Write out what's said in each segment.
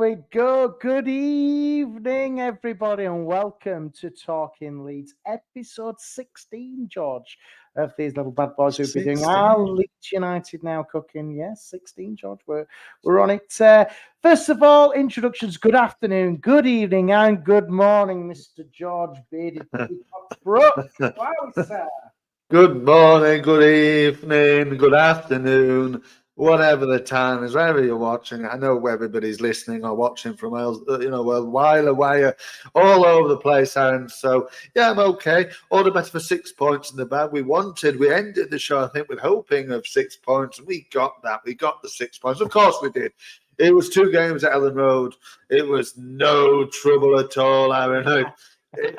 we go. Good evening, everybody, and welcome to Talking Leeds, episode 16, George, of these little bad boys who've been doing our Leeds United Now cooking. Yes, 16, George. We're on it. First of all, introductions. Good afternoon, good evening, and good morning, Mr. George Bearded Peacock Brooks. Wow, sir. Good morning, good evening, good afternoon, whatever the time is, wherever you're watching. I know everybody's listening or watching from a while away, all over the place, Arron. So, yeah, I'm okay. All the better for 6 points in the bag. We ended the show, I think, with hoping of 6 points, and we got that. We got the 6 points. Of course we did. It was 2 games at Ellen Road. It was no trouble at all, Arron.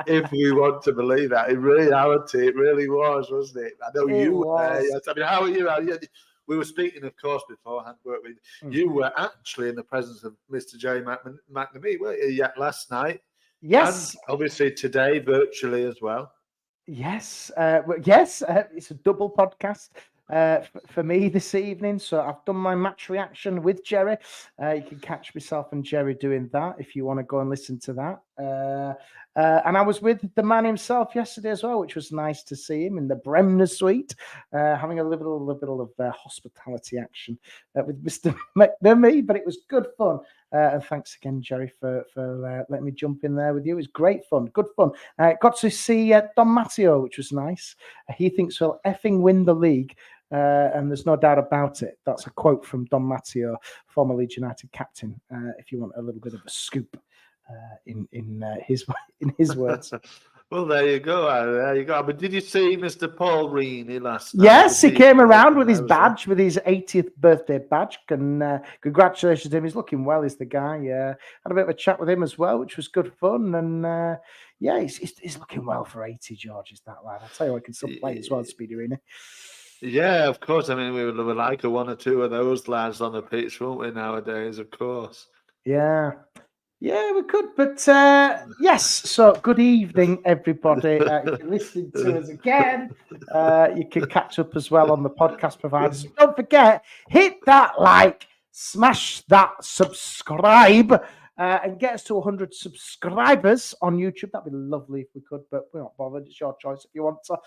If we want to believe that, in reality, it really was, wasn't it? I know you were there. Yes. I mean, how are you? We were speaking, of course, beforehand, weren't we? You were actually in the presence of Mr. J. McNamee, weren't you, last night? Yes. And obviously today, virtually as well. Yes. It's a double podcast for me this evening. So I've done my match reaction with Jerry. You can catch myself and Jerry doing that if you want to go and listen to that. And I was with the man himself yesterday as well, which was nice to see him in the Bremner suite, having a little of hospitality action with Mr. McNamee, but it was good fun. And thanks again, Jerry, for letting me jump in there with you. It was great fun, good fun. Got to see Don Matteo, which was nice. He thinks we'll effing win the league. And there's no doubt about it. That's a quote from Don Matteo, former Leeds United captain, if you want a little bit of a scoop in his words. Well, there you go. There you go. But did you see Mr. Paul Reaney last night? Yes, he came around with his badge, with his 80th birthday badge. And congratulations to him. He's looking well, is the guy. Had a bit of a chat with him as well, which was good fun. And he's looking well for 80, George, is that lad. I'll tell you what, he can still play as well, Speedy Reaney. Yeah, of course. I mean, we would like one or two of those lads on the pitch, won't we, nowadays, of course. Yeah, we could. But yes, so good evening, everybody. If you're listening to us again, you can catch up as well on the podcast providers. Don't forget, hit that like, smash that subscribe, and get us to 100 subscribers on YouTube. That'd be lovely if we could, but we're not bothered. It's your choice if you want to.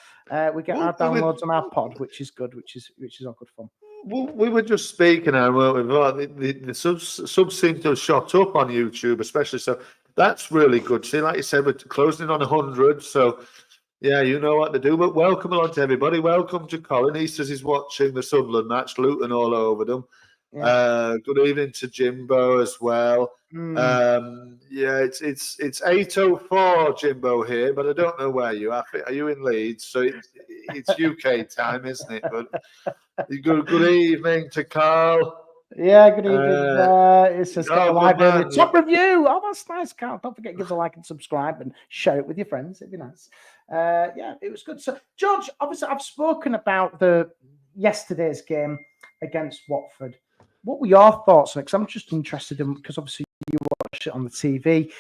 We get our downloads on our pod, which is good, which is all good fun. Well, we were just speaking, weren't we? The subs seem to have shot up on YouTube, especially. So that's really good. See, like you said, we're closing in on 100. So, yeah, you know what to do. But welcome along to everybody. Welcome to Colin. He says he's watching the Sunderland match, Luton all over them. Yeah. Good evening to Jimbo as well. It's 8:04, Jimbo here, but I don't know where you are. Are you in Leeds? So it's UK time, isn't it? But good evening to Carl. Yeah, good evening. It's just got a like on the top review. Oh, that's nice, Carl. Don't forget to give us a like and subscribe and share it with your friends. It'd be nice. It was good. So, George, obviously, I've spoken about yesterday's game against Watford. What were your thoughts on it? Because I'm just interested in, because obviously you watched it on the TV.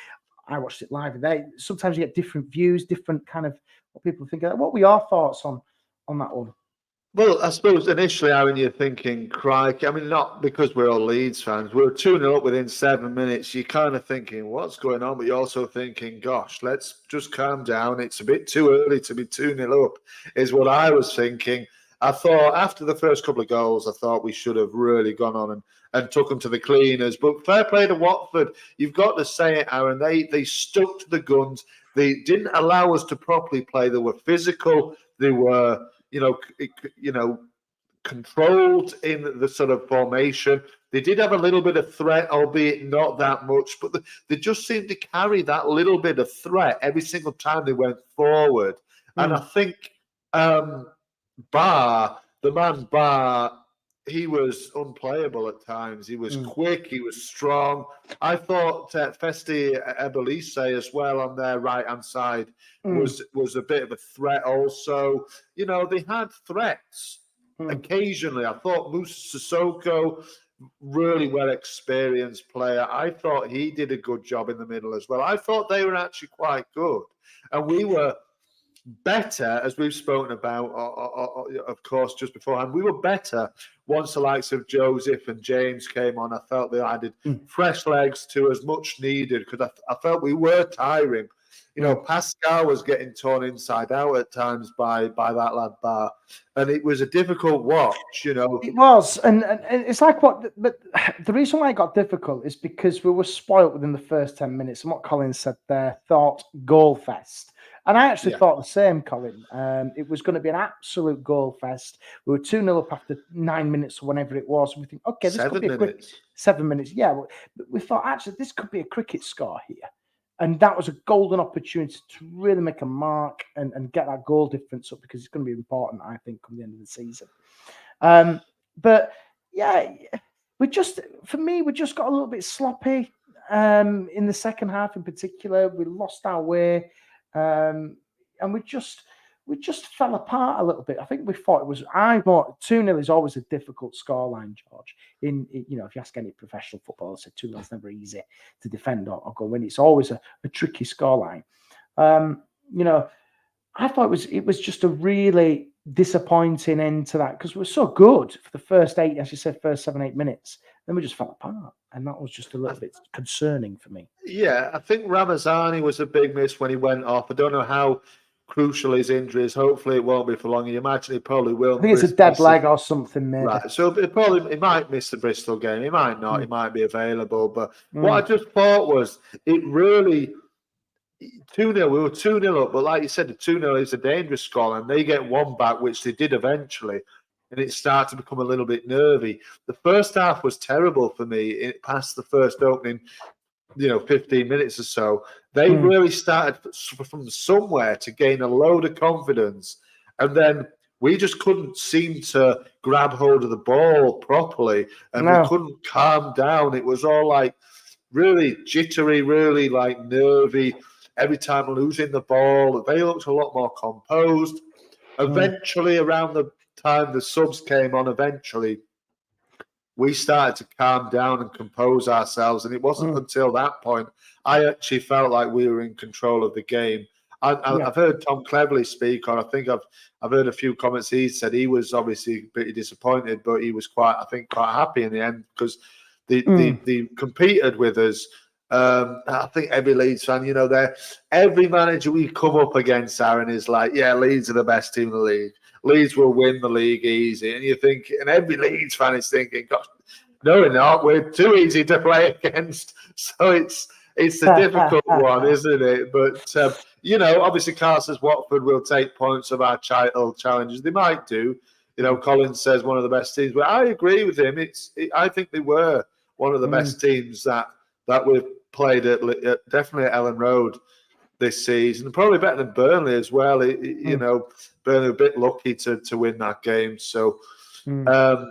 I watched it live. Sometimes you get different views, different kind of what people think of that. What were your thoughts on that one? Well, I suppose initially, Arron, you're thinking, crikey. I mean, not because we're all Leeds fans. We were 2-0 up within 7 minutes. You're kind of thinking, what's going on? But you're also thinking, gosh, let's just calm down. It's a bit too early to be 2-0 up, is what I was thinking. I thought after the first couple of goals, I thought we should have really gone on and took them to the cleaners. But fair play to Watford. You've got to say it, Arron. They stuck to the guns. They didn't allow us to properly play. They were physical. They were, controlled in the sort of formation. They did have a little bit of threat, albeit not that much. But they just seemed to carry that little bit of threat every single time they went forward. And I think the man Barr, he was unplayable at times. He was quick. He was strong. I thought Festi Ebelise as well on their right-hand side was a bit of a threat also. They had threats occasionally. I thought Musa Sissoko, really well-experienced player. I thought he did a good job in the middle as well. I thought they were actually quite good. And we were better, as we've spoken about, of course, just beforehand. We were better once the likes of Joseph and James came on. I felt they added fresh legs to us, much needed, because I felt we were tiring. You know, Pascal was getting torn inside out at times by that lad Bar, and it was a difficult watch. You know, it was, and it's like what. But the reason why it got difficult is because we were spoilt within the first 10 minutes. And what Colin said there, thought goal fest. And I actually thought the same, Colin. It was going to be an absolute goal fest. We were 2-0 up after 9 minutes or whenever it was. And we think, okay, this could be a quick 7 minutes. Yeah, but we thought, actually, this could be a cricket score here. And that was a golden opportunity to really make a mark and get that goal difference up, because it's going to be important, I think, come the end of the season. But, yeah, we just got a little bit sloppy in the second half in particular. We lost our way. And we just fell apart a little bit. I think we thought it was. I thought 2-0 is always a difficult scoreline, George. If you ask any professional footballer, say 2-0 is never easy to defend or go win. It's always a tricky scoreline. I thought it was just a really disappointing end to that, because we were so good for the first 8, as you said, first 7-8 minutes. Then we just fell apart, and that was just a little bit concerning for me. Yeah, I think Ramazani was a big miss when he went off. I don't know how crucial his injury is. Hopefully, it won't be for long. You imagine he probably will. I think it's a dead leg or something, maybe. Right, so he might miss the Bristol game. He might not. He might be available. But what I just thought was, it really 2-0. We were 2-0 up, but like you said, the 2-0 is a dangerous score, and they get one back, which they did eventually. And it started to become a little bit nervy. The first half was terrible for me. It passed the first opening, 15 minutes or so. They really started from somewhere to gain a load of confidence. And then we just couldn't seem to grab hold of the ball properly. And we couldn't calm down. It was all like really jittery, really like nervy. Every time losing the ball, they looked a lot more composed. Eventually, around the time the subs came on, we started to calm down and compose ourselves, and it wasn't until that point I actually felt like we were in control of the game. I've heard Tom Cleverley speak, or I think I've heard a few comments. He said he was obviously pretty disappointed, but he was quite happy in the end, because they competed with us. I think every Leeds fan, every manager we come up against, Arron, is like, yeah, Leeds are the best team in the league. Leeds will win the league easy. And you think, and every Leeds fan is thinking, gosh, no, we're not. We're too easy to play against. So it's a difficult one, isn't it? But, obviously Carl says Watford will take points of our title challenges. They might do. Collins says one of the best teams. But I agree with him. I think they were one of the best teams that we've played at definitely at Ellen Road this season, probably better than Burnley as well. Burnley a bit lucky to win that game. So, that's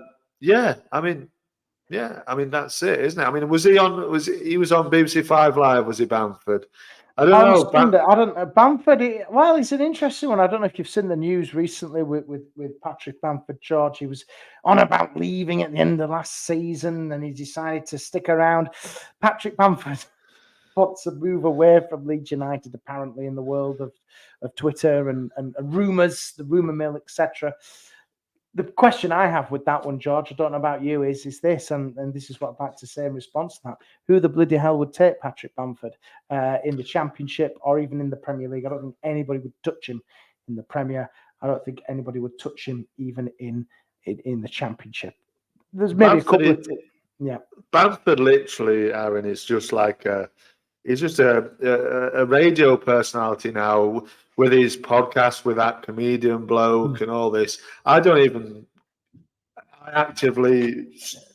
it, isn't it? I mean, he was on BBC 5 Live? Was he Bamford? I don't know. Bamford. It's an interesting one. I don't know if you've seen the news recently with Patrick Bamford. George, he was on about leaving at the end of last season, and he decided to stick around. Patrick Bamford wants to move away from Leeds United, apparently, in the world of Twitter and rumours, the rumour mill, etc. The question I have with that one, George, I don't know about you, is this, and this is what I'm about to say in response to that. Who the bloody hell would take Patrick Bamford in the Championship or even in the Premier League? I don't think anybody would touch him in the Premier. I don't think anybody would touch him even in the Championship. There's maybe Bamford, Bamford literally, Arron, is just like he's just a radio personality now, with his podcast with that comedian bloke and all this. I actively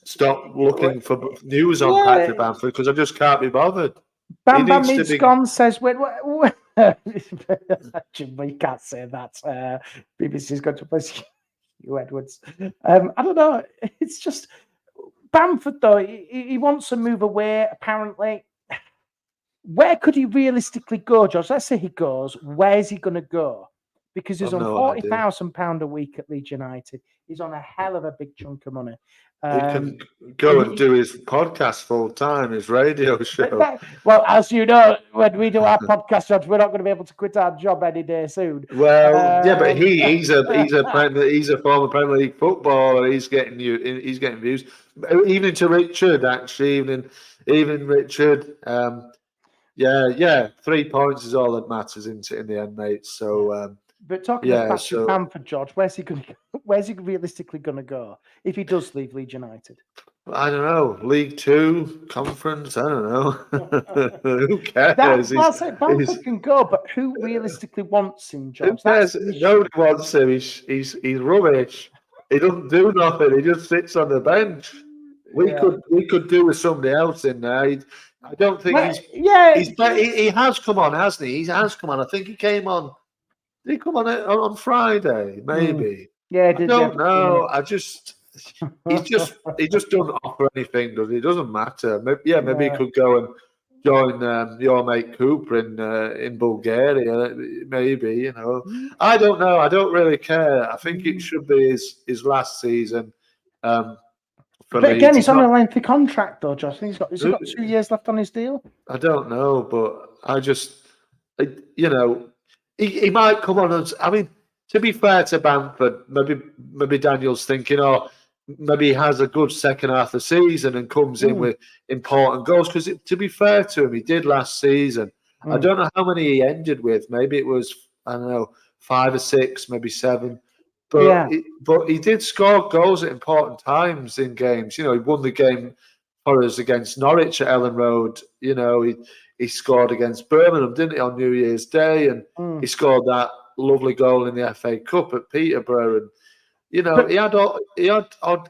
stop looking for news on Patrick Bamford, because I just can't be bothered. Bam Bam Needs Gone says, wait. But you can't say that. BBC's got to play Hugh Edwards. I don't know. It's just Bamford, though. He wants to move away, apparently. Where could he realistically go, George? Let's say he goes. Where's he going to go? Because he's on £40,000 a week at Leeds United. He's on a hell of a big chunk of money. He can go and do his podcast full time, his radio show. Well, as you know, when we do our podcast, George, we're not going to be able to quit our job any day soon. Well, yeah, but he's a former Premier League footballer. He's getting views. Evening to Richard, actually. Evening Richard. Yeah. 3 points is all that matters in the end, mate. So. But talking about Patrick Bamford, George, where's he realistically going to go if he does leave Leeds United? I don't know. League Two, Conference, I don't know. Who cares? Bamford can go, but who realistically wants him, George? Who cares? Nobody wants him. He's rubbish. He doesn't do nothing. He just sits on the bench. We could do with somebody else in there. I don't think he has come on, hasn't he? He has come on. I think he came on. Did he come on Friday? Maybe. Yeah, I don't know. He just doesn't offer anything, does he? It doesn't matter. Maybe he could go and join your mate Cooper in Bulgaria. Maybe, you know. I don't know. I don't really care. I think it should be his last season. But again, he's on a lengthy contract, though, Josh. I think he's got 2 years left on his deal. I don't know, but I just, you know. He might come on and, I mean, to be fair to Bamford, maybe Daniel's thinking, maybe he has a good second half of the season and comes in with important goals. Because to be fair to him, he did last season. I don't know how many he ended with. Maybe it was, I don't know, 5 or 6, maybe 7. But he did score goals at important times in games. You know, he won the game for us against Norwich at Ellen Road. You know, he scored against Birmingham, didn't he, on New Year's Day? And he scored that lovely goal in the FA Cup at Peterborough. And, you know, he had odd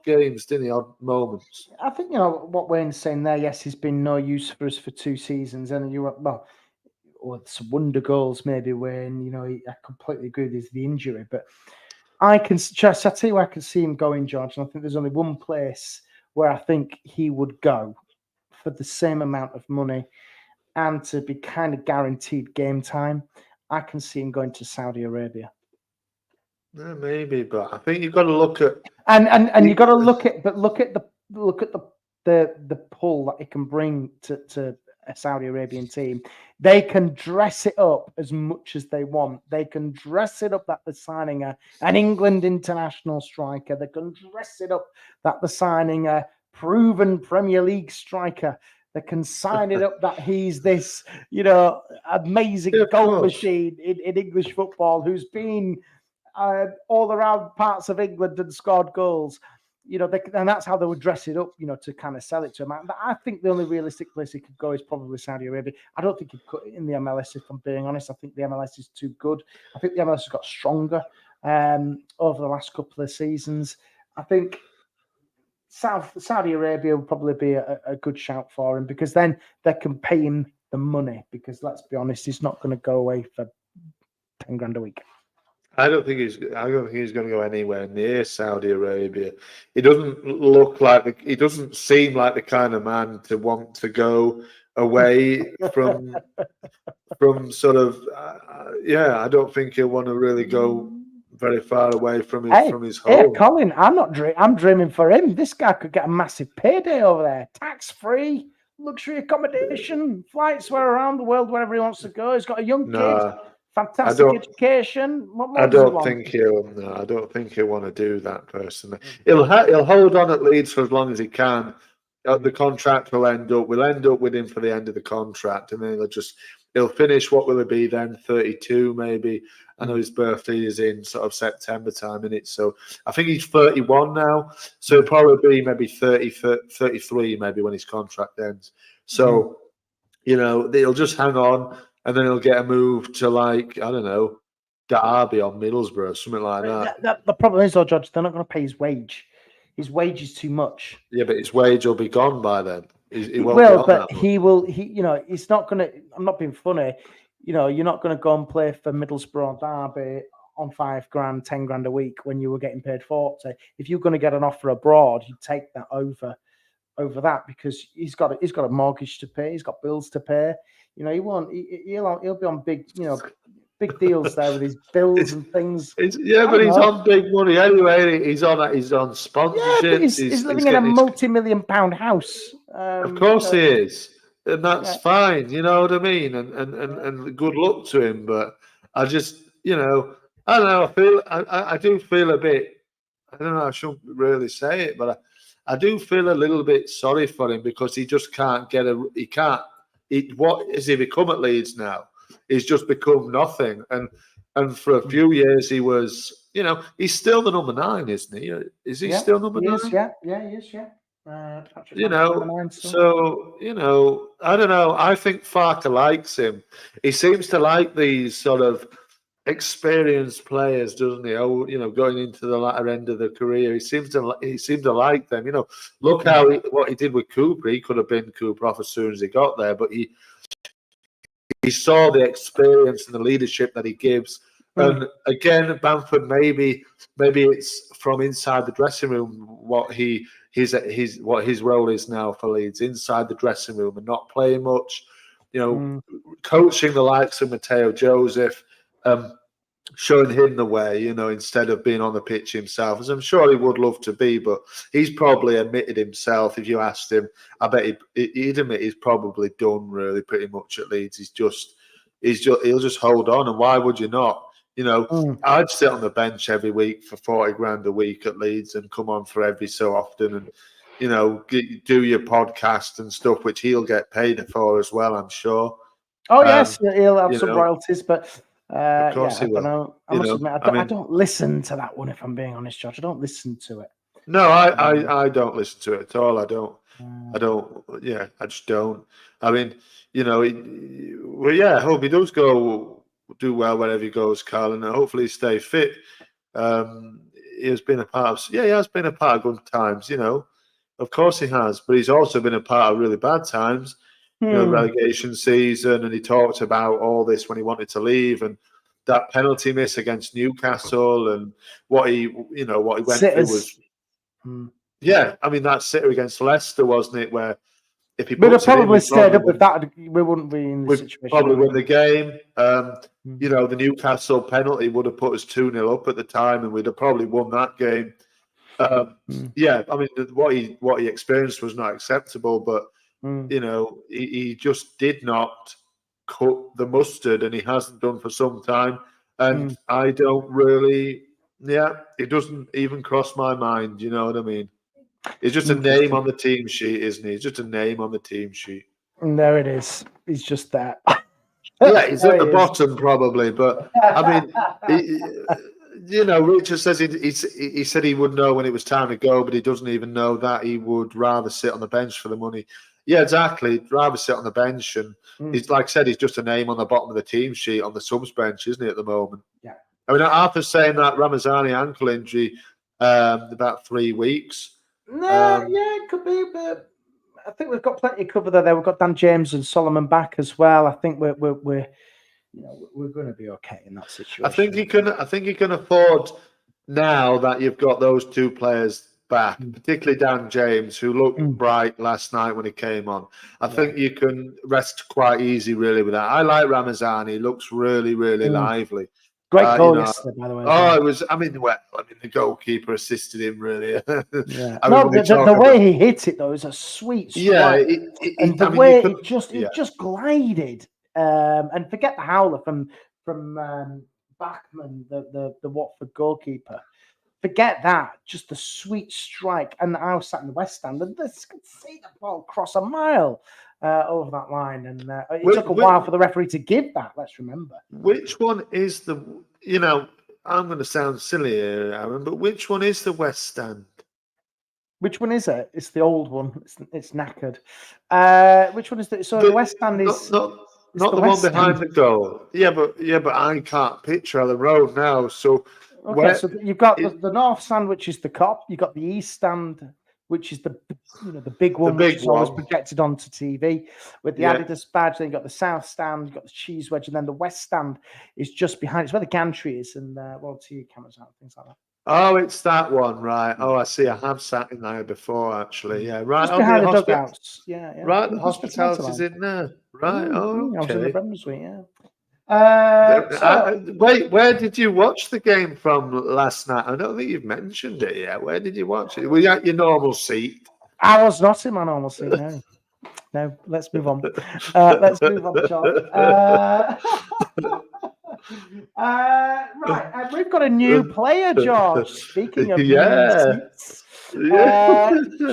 games, didn't he? Odd moments. I think, you know, what Wayne's saying there, yes, he's been no use for us for 2 seasons. And some wonder goals maybe, Wayne. You know, I completely agree with the injury. But I tell you where I can see him going, George. And I think there's only one place where I think he would go for the same amount of money and to be kind of guaranteed game time. I can see him going to Saudi Arabia. Yeah, maybe, but I think you've got to look at and you've got to look at the pull that it can bring to a Saudi Arabian team. They can dress it up as much as they want. They can dress it up that they're signing an England international striker. They can dress it up that they're signing a proven Premier League striker. They can sign it up that he's this, you know, amazing goal machine in English football who's been all around parts of England and scored goals. You know, and that's how they would dress it up, you know, to kind of sell it to him. But I think the only realistic place he could go is probably Saudi Arabia. I don't think he'd cut it in the MLS, if I'm being honest. I think the MLS is too good. I think the MLS has got stronger over the last couple of seasons. I think Saudi Arabia would probably be a good shout for him, because then they can pay him the money, because let's be honest, he's not going to go away for 10 grand a week. I don't think he's going to go anywhere near Saudi Arabia. He doesn't seem like the kind of man to want to go away from sort of I don't think he'll want to really go very far away from his home. Hey, Colin, I'm dreaming for him. This guy could get a massive payday over there, tax-free, luxury accommodation, flights around the world, wherever he wants to go. He's got a young kid. Fantastic education. I don't think he'll want to do that personally. He'll hold on at Leeds for as long as he can. The contract we'll end up with him for the end of the contract, and then he'll finish. What will it be then? 32 maybe. I know his birthday is in sort of September time, isn't it? So I think he's 31 now. So he'll probably be maybe 30, 33 maybe when his contract ends. So you know, he'll just hang on. And then he'll get a move to, like, I don't know, Derby or Middlesbrough, something like that. The problem is, though, Judge, they're not going to pay his wage. His wage is too much. Yeah, but his wage will be gone by then. He will, but he will. You know, he's not going to. I'm not being funny. You know, you're not going to go and play for Middlesbrough or Derby on 5 grand, 10 grand a week when you were getting paid 40. If you're going to get an offer abroad, you take that over that, because he's got a mortgage to pay. He's got bills to pay. You know, he'll be on big big deals there with his bills and things. But he's know. on big money anyway. He's on sponsorships. Yeah, but he's living in a multi-million-pound house. Of course he is, and that's fine. You know what I mean? And good luck to him. But I just, I don't know. I do feel a bit. I don't know. I shouldn't really say it, but I do feel a little bit sorry for him because he just can't get a. He can't. What has he become at Leeds now? He's just become nothing. And for a few years he was. He's still the number 9, isn't he? Is he still number 9? He is. Yeah. So I don't know. I think Farker likes him. He seems to like these sort of experienced players, doesn't he? Oh, going into the latter end of the career, he seemed to like them. Look what he did with Cooper. He could have been Cooper off as soon as he got there, but he saw the experience and the leadership that he gives. And again, Bamford, maybe it's from inside the dressing room what his role is now for Leeds, inside the dressing room and not playing much. Coaching the likes of Mateo Joseph. Showing him the way, instead of being on the pitch himself, as I'm sure he would love to be, but he's probably admitted himself, if you asked him, I bet he'd admit he's probably done really pretty much at Leeds. He'll just hold on, and why would you not? I'd sit on the bench every week for 40 grand a week at Leeds and come on for every so often and, do your podcast and stuff, which he'll get paid for as well, I'm sure. Oh, yes, he'll have some royalties, but... of course he will. I don't know. I must admit, I don't listen to that one. If I'm being honest, George, I don't listen to it. No, I don't listen to it at all. I don't. Yeah, I just don't. I mean, I hope he does do well wherever he goes, Carl, and hopefully he stay fit. He has been a part of good times. Of course he has, but he's also been a part of really bad times. Relegation season, and he talked about all this when he wanted to leave, and that penalty miss against Newcastle, and what he went through was, I mean, that sitter against Leicester, wasn't it? Where if he would have probably stayed up with that, we wouldn't be in this situation. Probably win the game. The Newcastle penalty would have put us 2-0 up at the time, and we'd have probably won that game. I mean, what he experienced was not acceptable, but. He just did not cut the mustard, and he hasn't done for some time. And I don't really, it doesn't even cross my mind. You know what I mean? He's just a name on the team sheet, isn't he? He's just a name on the team sheet. And there it is. He's just there. He's at the bottom probably, but I mean, Richard says he said he would know when it was time to go, but he doesn't even know that. He would rather sit on the bench for the money. Yeah, exactly. He'd rather sit on the bench, and he's like I said, he's just a name on the bottom of the team sheet on the subs bench, isn't he, at the moment? Yeah. I mean, Arthur's saying that Ramazani ankle injury about 3 weeks. It could be, but I think we've got plenty of cover there. We've got Dan James and Solomon back as well. I think we're going to be okay in that situation. I think he can afford now that you've got those 2 players back, particularly Dan James, who looked bright last night when he came on. I think you can rest quite easy, really, with that. I like Ramazani. He looks really, really lively. Great goal yesterday, by the way. Oh, it was. I mean, the goalkeeper assisted him, really. The way he hit it, though, is a sweet strike. And the way it just glided. And forget the howler from Bachmann, the Watford goalkeeper. Forget that. Just the sweet strike. And I was sat in the West Stand, and this could see the ball cross a mile over that line. And it took a while for the referee to give that, let's remember. Which one is the, I'm going to sound silly here, Aaron, but which one is the West Stand? Which one is it? It's the old one. It's knackered. Which one is it? So the West Stand is... Not the one behind the goal. Yeah, but I can't picture the road now, so... Okay, so you've got the North Stand, which is the Cop. You've got the East Stand, which is the big one, which is always projected onto TV with the Adidas badge. Then you've got the South Stand, you've got the Cheese Wedge, and then the West Stand is just behind. It's where the gantry is, and TV cameras out, things like that. Oh, it's that one, right? Oh, I see. I have sat in there before, actually. Yeah, right. Just behind the dugouts. Yeah. Right, the hospitality's in there. Right. Oh, okay. I was in the Bremen suite. Yeah. Wait, where did you watch the game from last night? I don't think you've mentioned it yet. Where did you watch it? Were you at your normal seat? I was not in my normal seat, no. No, let's move on. Let's move on, John. Right, we've got a new player, George. Speaking of new seats,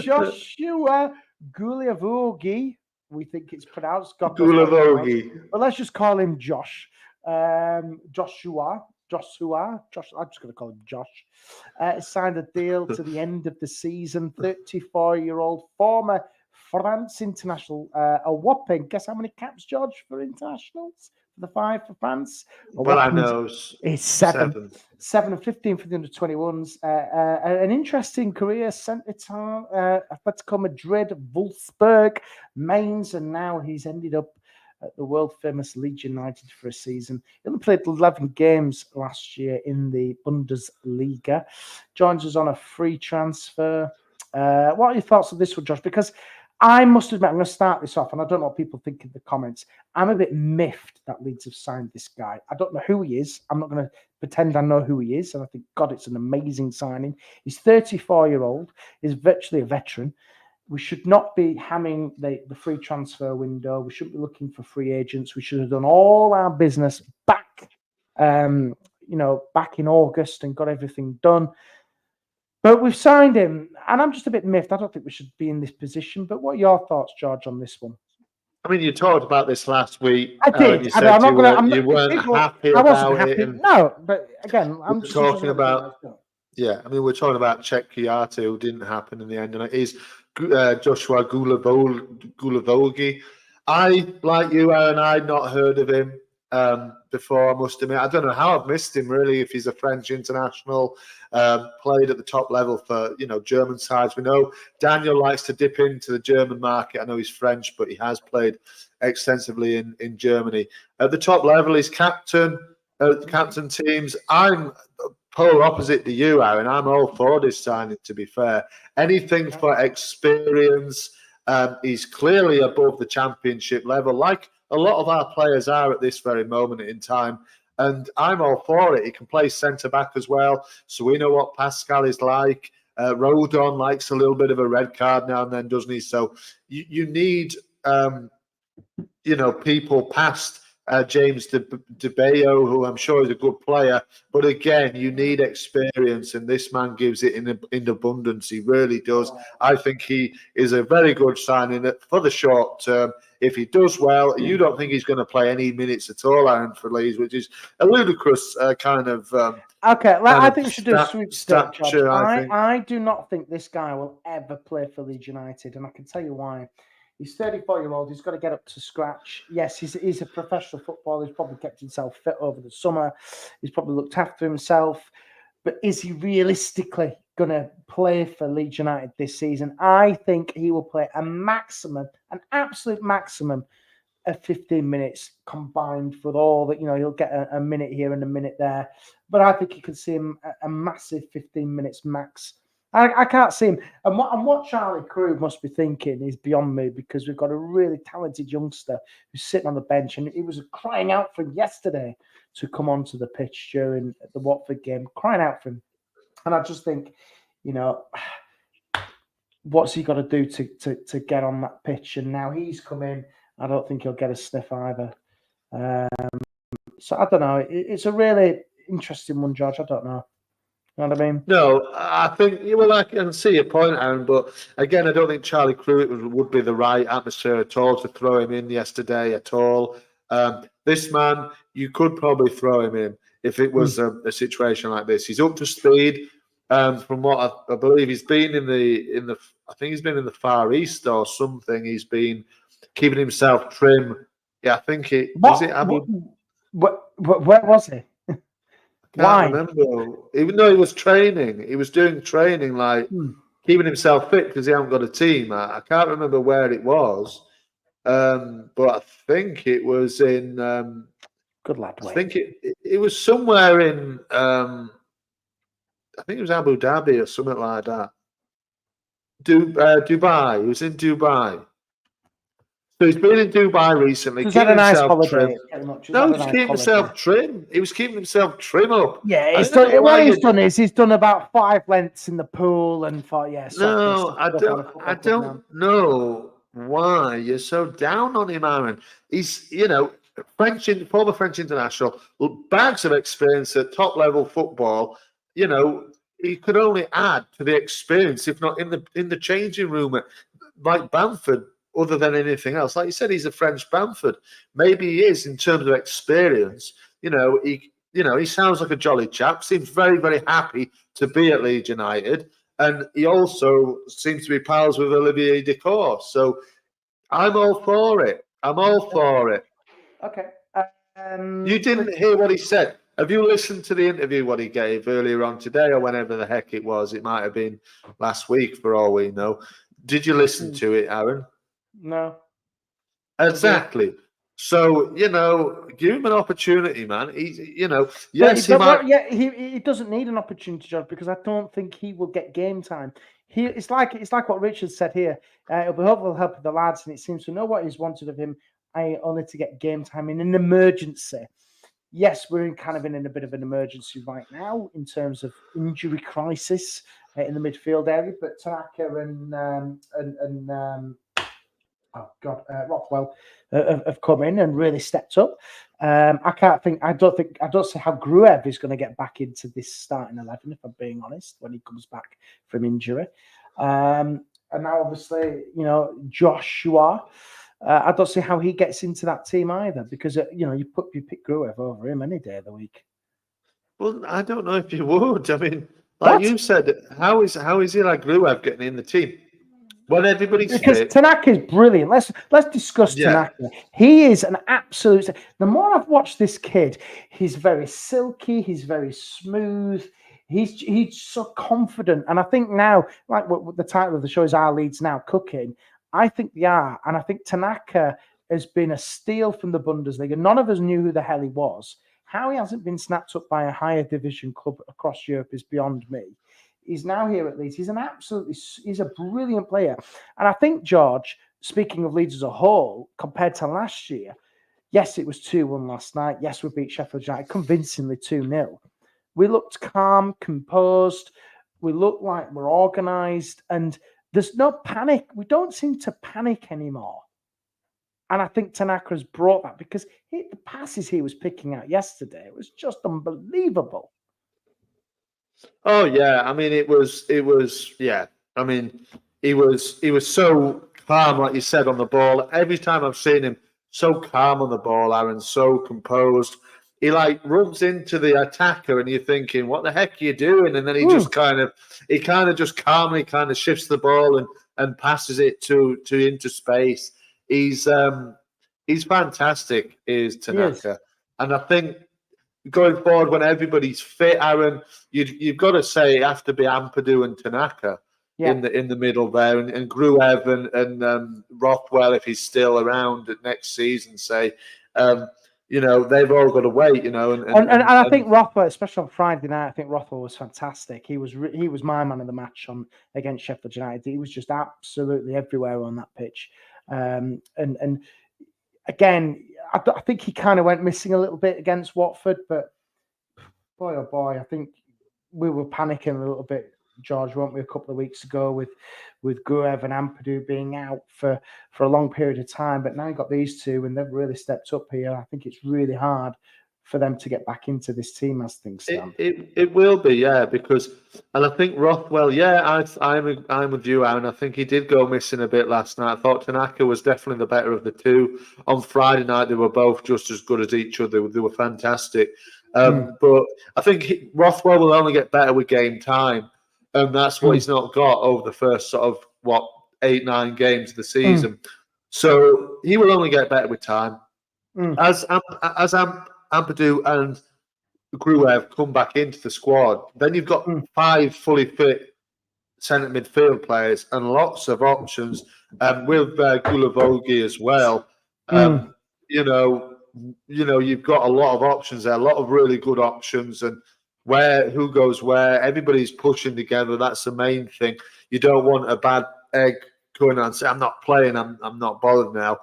Joshua Guliavogi, we think it's pronounced. God knows how it's pronounced. But let's just call him Josh. Joshua. I'm just going to call him Josh. Signed a deal to the end of the season. 34-year-old former France international. A whopping, guess how many caps, George, for internationals? For the 5 for France? Well, I know. It's 7. 7 and 15 for the under-21s. An interesting career. Centre time, Atletico Madrid, Wolfsburg, Mainz, and now he's ended up at the world-famous Leeds United for a season. He only played 11 games last year in the Bundesliga. Joins us on a free transfer. What are your thoughts on this one, Josh? Because I must admit, I'm going to start this off, and I don't know what people think in the comments. I'm a bit miffed that Leeds have signed this guy. I don't know who he is. I'm not going to pretend I know who he is, and I think, God, it's an amazing signing. He's 34-year-old. He's virtually a veteran. We should not be hamming the free transfer window. We shouldn't be looking for free agents. We should have done all our business back in August and got everything done. But we've signed him, and I'm just a bit miffed. I don't think we should be in this position. But what are your thoughts, George, on this one? I mean, you talked about this last week. I did. You said you weren't happy I wasn't about happy. it. No, but again, I'm just talking about. Yeah, I mean, we're talking about Czech Kwiaty, who didn't happen in the end, and it is Joshua Guliavogi. I, like you, Aaron, I'd not heard of him before, I must admit. I don't know how I've missed him, really, if he's a French international, played at the top level for, German sides. We know Daniel likes to dip into the German market. I know he's French, but he has played extensively in Germany. At the top level, he's captain teams. I'm polar opposite to you, Aaron. I'm all for this signing, to be fair. Anything for experience. He's clearly above the championship level, like a lot of our players are at this very moment in time. And I'm all for it. He can play centre-back as well, so we know what Pascal is like. Rodon likes a little bit of a red card now and then, doesn't he? So you need, people past James De Bayo, who I'm sure is a good player. But again, you need experience, and this man gives it in abundance. He really does. I think he is a very good signing for the short term. If he does well, you don't think he's going to play any minutes at all, Aaron, for Leeds, which is a ludicrous kind of. Okay, I think we should do a sweepstake. I do not think this guy will ever play for Leeds United, and I can tell you why. He's 34-year-old. He's got to get up to scratch. Yes, he's a professional footballer. He's probably kept himself fit over the summer. He's probably looked after himself. But is he realistically going to play for Leeds United this season? I think he will play an absolute maximum of 15 minutes combined for all that. He'll get a minute here and a minute there. But I think you could see him a massive 15 minutes max. I can't see him. And what Charlie Krug must be thinking is beyond me, because we've got a really talented youngster who's sitting on the bench, and he was crying out for him yesterday to come onto the pitch during the Watford game, crying out for him. And I just think, what's he got to do to get on that pitch? And now he's come in. I don't think he'll get a sniff either. So I don't know. It's a really interesting one, George. I don't know. You know what I mean? No, I think, I can see your point, Aaron, but again, I don't think Charlie Krug would be the right atmosphere at all to throw him in yesterday at all. This man, you could probably throw him in if it was a situation like this. He's up to speed. From what I believe, he's been I think he's been in the Far East or something. He's been keeping himself trim. Yeah, I think where was he? Can't remember. Even though he was training, he was doing training, like keeping himself fit because he hasn't got a team. I can't remember where it was, but I think it was in. Good lad. I think it was somewhere in. I think it was Abu Dhabi or something like that. Dubai. He was in Dubai. So he's been in Dubai recently. He's had a nice holiday. Trim. Pretty much. No, he's keeping himself trim. He was keeping himself trim up. Yeah, he's done about 5 lengths in the pool and thought, yeah. No, I don't know why you're so down on him, Arron. He's, former French international, bags of experience at top level football. He could only add to the experience, if not in the changing room, like Bamford. Other than anything else, like you said, he's a French Bamford. Maybe he is in terms of experience. He sounds like a jolly chap. Seems very, very happy to be at Leeds United, and he also seems to be pals with Olivier Decour. So I'm all for it. Okay. You didn't hear what he said. Have you listened to the interview what he gave earlier on today, or whenever the heck it was? It might have been last week, for all we know. Did you listen to it, Arron? No. Exactly. So, give him an opportunity, man. He doesn't need an opportunity, George, because I don't think he will get game time. It's like what Richard said here. It'll be hopeful help of the lads, and it seems to know what he's wanted of him, only to get game time in an emergency. Yes, we're in a bit of an emergency right now in terms of injury crisis in the midfield area, but Tanaka and Rothwell have come in and really stepped up. I don't see how Gruev is going to get back into this starting 11, if I'm being honest, when he comes back from injury. And now, obviously, Joshua. I don't see how he gets into that team either, because you pick Gruev over him any day of the week. Well, I don't know if you would. I mean, like you said, how is he like Gruev getting in the team? Well, everybody's because Tanaka is brilliant. Let's discuss Tanaka. He is an absolute. The more I've watched this kid, he's very silky. He's very smooth. He's so confident, and I think now, like what the title of the show is, "Our Leeds Now Cooking." I think they are, and I think Tanaka has been a steal from the Bundesliga. None of us knew who the hell he was. How he hasn't been snapped up by a higher division club across Europe is beyond me. He's now here at Leeds. He's a brilliant player. And I think, George, speaking of Leeds as a whole, compared to last year, yes, it was 2-1 last night. Yes, we beat Sheffield United convincingly 2-0. We looked calm, composed. We looked like we're organised. And there's no panic. We don't seem to panic anymore. And I think Tanaka has brought that, because the passes he was picking out yesterday was just unbelievable. Oh yeah, I mean it was yeah. I mean he was so calm, like you said, on the ball. Every time I've seen him, so calm on the ball, Arron, so composed. He runs into the attacker, and you're thinking, "What the heck are you doing?" And then he just kind of just calmly shifts the ball and passes it into space. He's fantastic, is Tanaka, and I think, going forward, when everybody's fit, Arron, you've got to say it have to be Ampadu and Tanaka in the middle there, and Gruev and Rothwell, if he's still around next season. Say, they've all got to wait. And I think Rothwell, especially on Friday night, I think Rothwell was fantastic. He was my man of the match against Sheffield United. He was just absolutely everywhere on that pitch, and again, I think he kind of went missing a little bit against Watford, but boy, oh boy, I think we were panicking a little bit, George, weren't we, a couple of weeks ago with Gruev and Ampadu being out for a long period of time. But now you've got these two, and they've really stepped up here. I think it's really hard for them to get back into this team as things stand. It will be, yeah, and I think Rothwell, I'm with you, Arron. I think he did go missing a bit last night. I thought Tanaka was definitely the better of the two. On Friday night, they were both just as good as each other. They were fantastic. But I think Rothwell will only get better with game time, and that's what he's not got over the first 8-9 games of the season. So he will only get better with time. As Ampadu and Gruev come back into the squad, then you've got 5 fully fit centre midfield players and lots of options, with Gulavogi as well. You've got a lot of options there, a lot of really good options, and who goes where, everybody's pushing together. That's the main thing. You don't want a bad egg going on and say, I'm not playing, I'm not bothered now.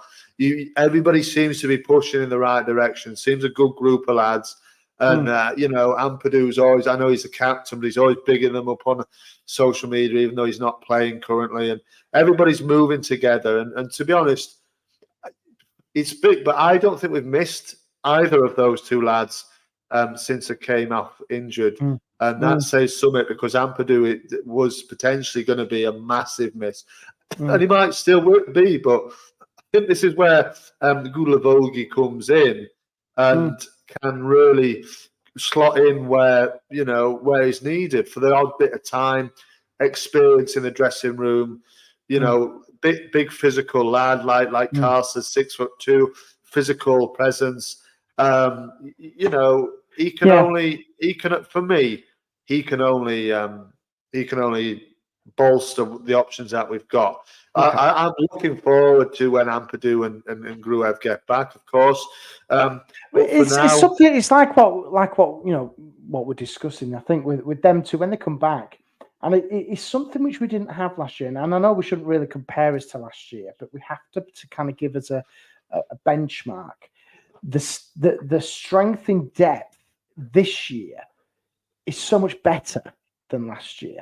Everybody seems to be pushing in the right direction. Seems a good group of lads. And, Ampadu's always, I know he's the captain, but he's always bigging them up on social media, even though he's not playing currently. And everybody's moving together. And to be honest, it's big, but I don't think we've missed either of those two lads since they came off injured. And that says something, because Ampadu, it was potentially going to be a massive miss. And he might still be, but I think this is where Gulavogi comes in and can really slot in where he's needed for the odd bit of time, experience in the dressing room, big physical lad like Carl says, 6'2", physical presence. He can only bolster the options that we've got. Okay. I'm looking forward to when Ampadu and Gruev get back, of course. It's something. It's like what what we're discussing. I think with them two when they come back, and it's something which we didn't have last year. And I know we shouldn't really compare us to last year, but we have to kind of give us a benchmark. The strength in depth this year is so much better than last year.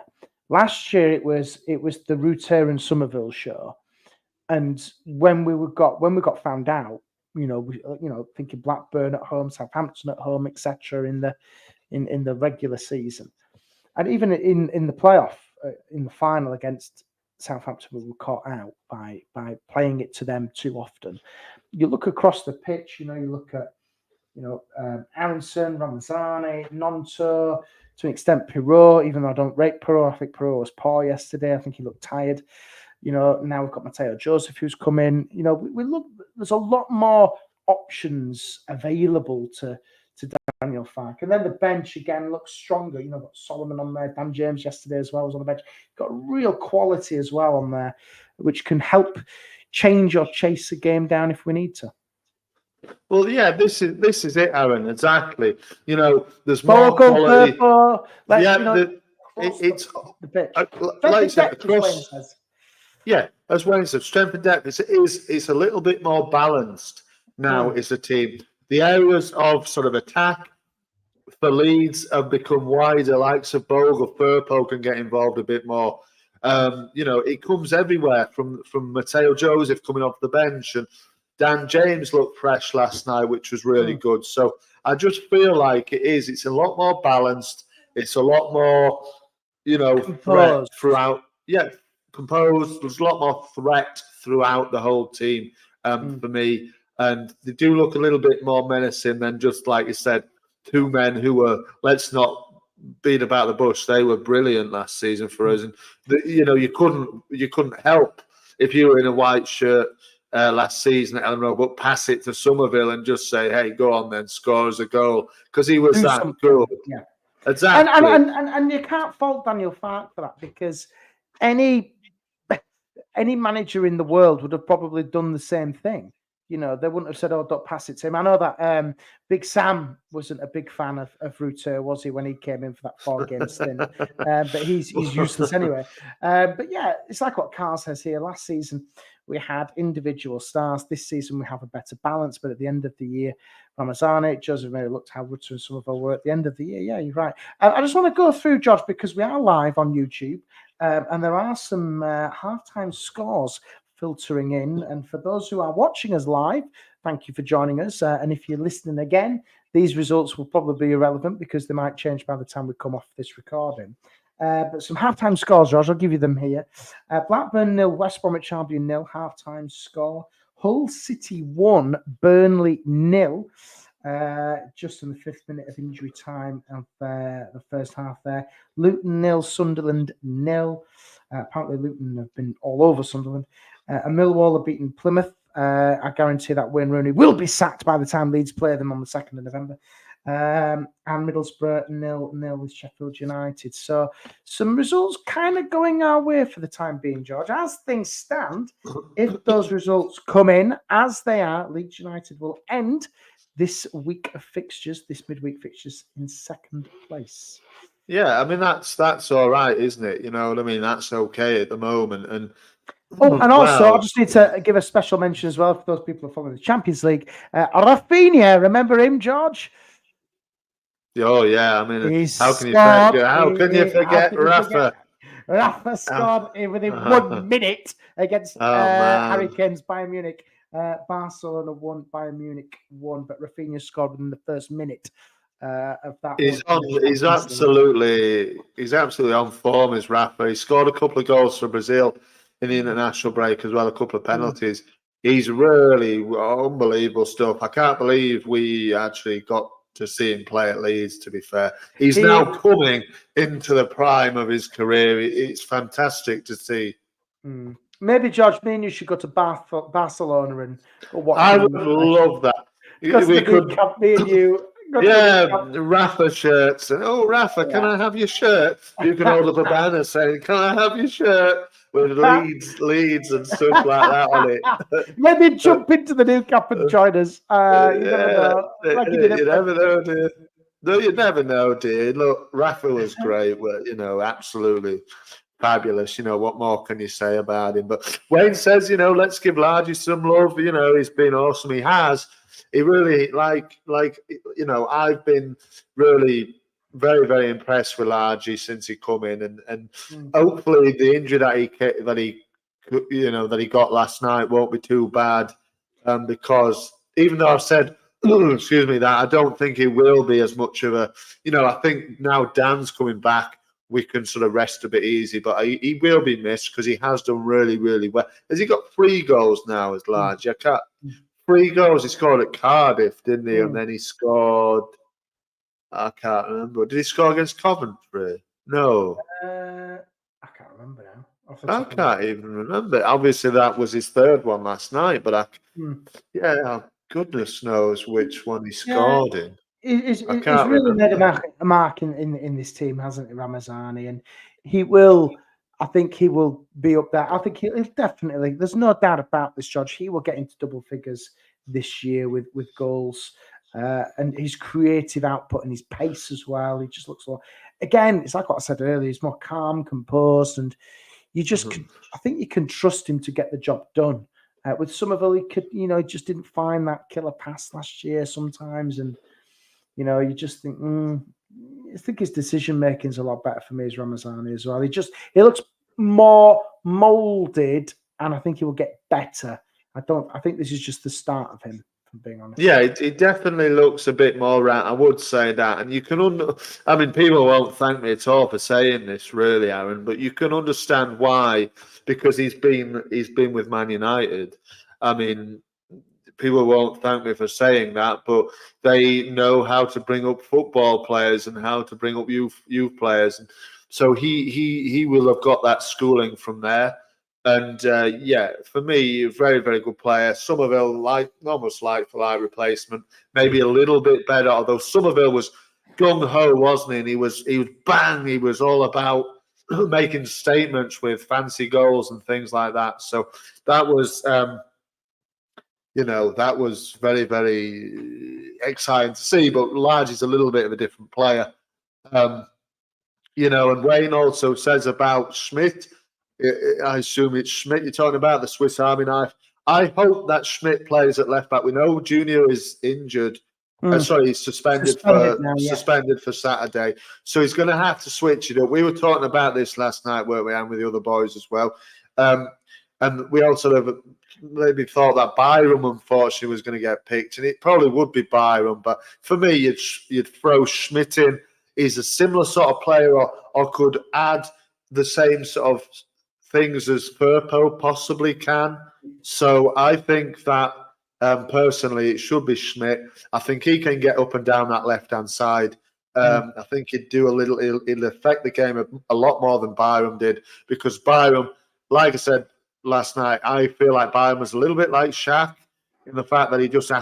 Last year it was the Ruter and Somerville show, and when we got found out, thinking Blackburn at home, Southampton at home, etc. in the regular season, and even in the playoff in the final against Southampton, we were caught out by playing it to them too often. You look across the pitch, you look at Aronson, Ramazani, Nonto, to an extent Pirot, even though I don't rate Pirot. I think Pirot was poor yesterday. I think he looked tired. Now we've got Mateo Joseph who's come in. We look, there's a lot more options available to Daniel Farke. And then the bench again looks stronger. Got Solomon on there. Dan James yesterday as well was on the bench. Got real quality as well on there, which can help change or chase a game down if we need to. Well, yeah, this is it, Arron. Exactly. There's more quality. It's the pitch. Like you said, across. Yeah, as Wayne said, strength and depth. It's a little bit more balanced now. As a team, the areas of sort of attack for Leeds have become wider. Likes of Bogle, Firpo can get involved a bit more. It comes everywhere from Mateo Joseph coming off the bench, and Dan James looked fresh last night, which was really good. So I just feel like it's a lot more balanced. It's a lot more, threat throughout. Yeah, composed. There's a lot more threat throughout the whole team for me. And they do look a little bit more menacing than just, like you said, two men who were, let's not beat about the bush. They were brilliant last season for us. And, you couldn't help if you were in a white shirt last season at Ellen Road, but pass it to Somerville and just say, hey, go on then, score us a goal. Because he was that good. Yeah. Exactly. And you can't fault Daniel Farke for that, because any manager in the world would have probably done the same thing. They wouldn't have said, "Oh, don't pass it to him." I know that Big Sam wasn't a big fan of Ruter, was he, when he came in for that 4-game stint? But he's useless anyway. But yeah, it's like what Carl says here. Last season we had individual stars. This season we have a better balance. But at the end of the year, Ramazani, Joseph Mary looked how Ruter and Somerville were at the end of the year. Yeah, you're right. I just want to go through, George, because we are live on YouTube, and there are some halftime scores filtering in. And for those who are watching us live, thank you for joining us. And if you're listening again, these results will probably be irrelevant because they might change by the time we come off this recording. But some halftime scores, George, I'll give you them here. Blackburn 0, West Bromwich Albion 0, halftime score. Hull City 1, Burnley 0. Just in the 5th minute of injury time of the first half there. Luton 0, Sunderland 0. Apparently Luton have been all over Sunderland. And Millwall have beaten Plymouth. I guarantee that Wayne Rooney will be sacked by the time Leeds play them on the 2nd of November. And Middlesbrough 0-0 with Sheffield United. So some results kind of going our way for the time being, George. As things stand, if those results come in as they are, Leeds United will end this week of fixtures, this midweek fixtures, in 2nd place. Yeah, I mean that's all right, isn't it? You know what I mean? That's okay at the moment. And Oh, and also, I Well, just need to give a special mention as well for those people who follow the Champions League. Rafinha, remember him, George? oh yeah. I mean, He how can you forget? scored. How can you How forget could you forget? Rafa? Rafa Oh, scored within 1 minute against oh, Harry man, Kane's Bayern Munich. Barcelona won, Bayern Munich won, but Rafinha scored within the first minute of that one. he's absolutely on form. Is Rafa? He scored a couple of goals for Brazil in the international break as well. A couple of penalties. He's really unbelievable stuff. I can't believe we actually got to see him play at Leeds, to be fair. He's now coming into the prime of his career. It's fantastic to see. Maybe, George, me and you should go to Barcelona and go watch I him. would love that. Because We the could, camp, me and you. yeah, Rafa shirts. And, oh, Rafa, can I have your shirt? You can hold up a banner saying, can I have your shirt? With Leeds and stuff like that on it. Maybe jump into the new camp and join us. You never know. You never know, dear. No, you never know, dear. Look, Rafa was great, but, absolutely fabulous. What more can you say about him? But Wayne says, let's give Largy some love. He's been awesome. He has. He really, I've been really very, very impressed with Largy since he come in, and hopefully the injury that he got last night won't be too bad, because even though I've said, excuse me, that I don't think he will be as much of a, I think now Dan's coming back, we can sort of rest a bit easy, but he will be missed because he has done really, really well. Has he got 3 goals now as Large? 3 goals he scored at Cardiff, didn't he? And then he scored, I can't remember. Did he score against Coventry? No. I can't remember now. I can't even remember. Obviously, that was his 3rd one last night, but goodness knows which one he scored in. He's really made a mark in this team, hasn't he, Ramazani? And he will, I think he will be up there. I think he'll definitely, there's no doubt about this, George. He will get into double figures this year with goals. And his creative output and his pace as well. He just looks again, it's like what I said earlier, he's more calm, composed, and you just I think you can trust him to get the job done. With Somerville, he could, he just didn't find that killer pass last year sometimes, and you just think, I think his decision making is a lot better for me as Ramazani as well. He looks more molded, and I think he will get better. I think this is just the start of him, if I'm being honest. Yeah, it definitely looks a bit more right. I would say that, and you can people won't thank me at all for saying this, really, Arron, but you can understand why, because he's been with Man United. I mean, people won't thank me for saying that, but they know how to bring up football players and how to bring up youth players, and so he will have got that schooling from there. And for me, a very, very good player. Somerville, almost like for like replacement, maybe a little bit better. Although Somerville was gung ho, wasn't he? And he was bang. He was all about making statements with fancy goals and things like that. So that was, that was very, very exciting to see. But Large is a little bit of a different player, and Wayne also says about Schmidt. I assume it's Schmidt you're talking about, the Swiss Army knife. I hope that Schmidt plays at left back. We know Junior is injured. He's suspended for Saturday. So he's going to have to switch it up. We were talking about this last night, weren't we, and with the other boys as well. And we all sort of maybe thought that Byram, unfortunately, was going to get picked. And it probably would be Byram. But for me, you'd throw Schmidt in. He's a similar sort of player, or could add the same sort of things as Firpo possibly can. So I think that personally it should be Schmidt. I think he can get up and down that left-hand side. I think it'll affect the game a lot more than Byram did, because Byram, like I said last night, I feel like Byram was a little bit like Shaq in the fact that he just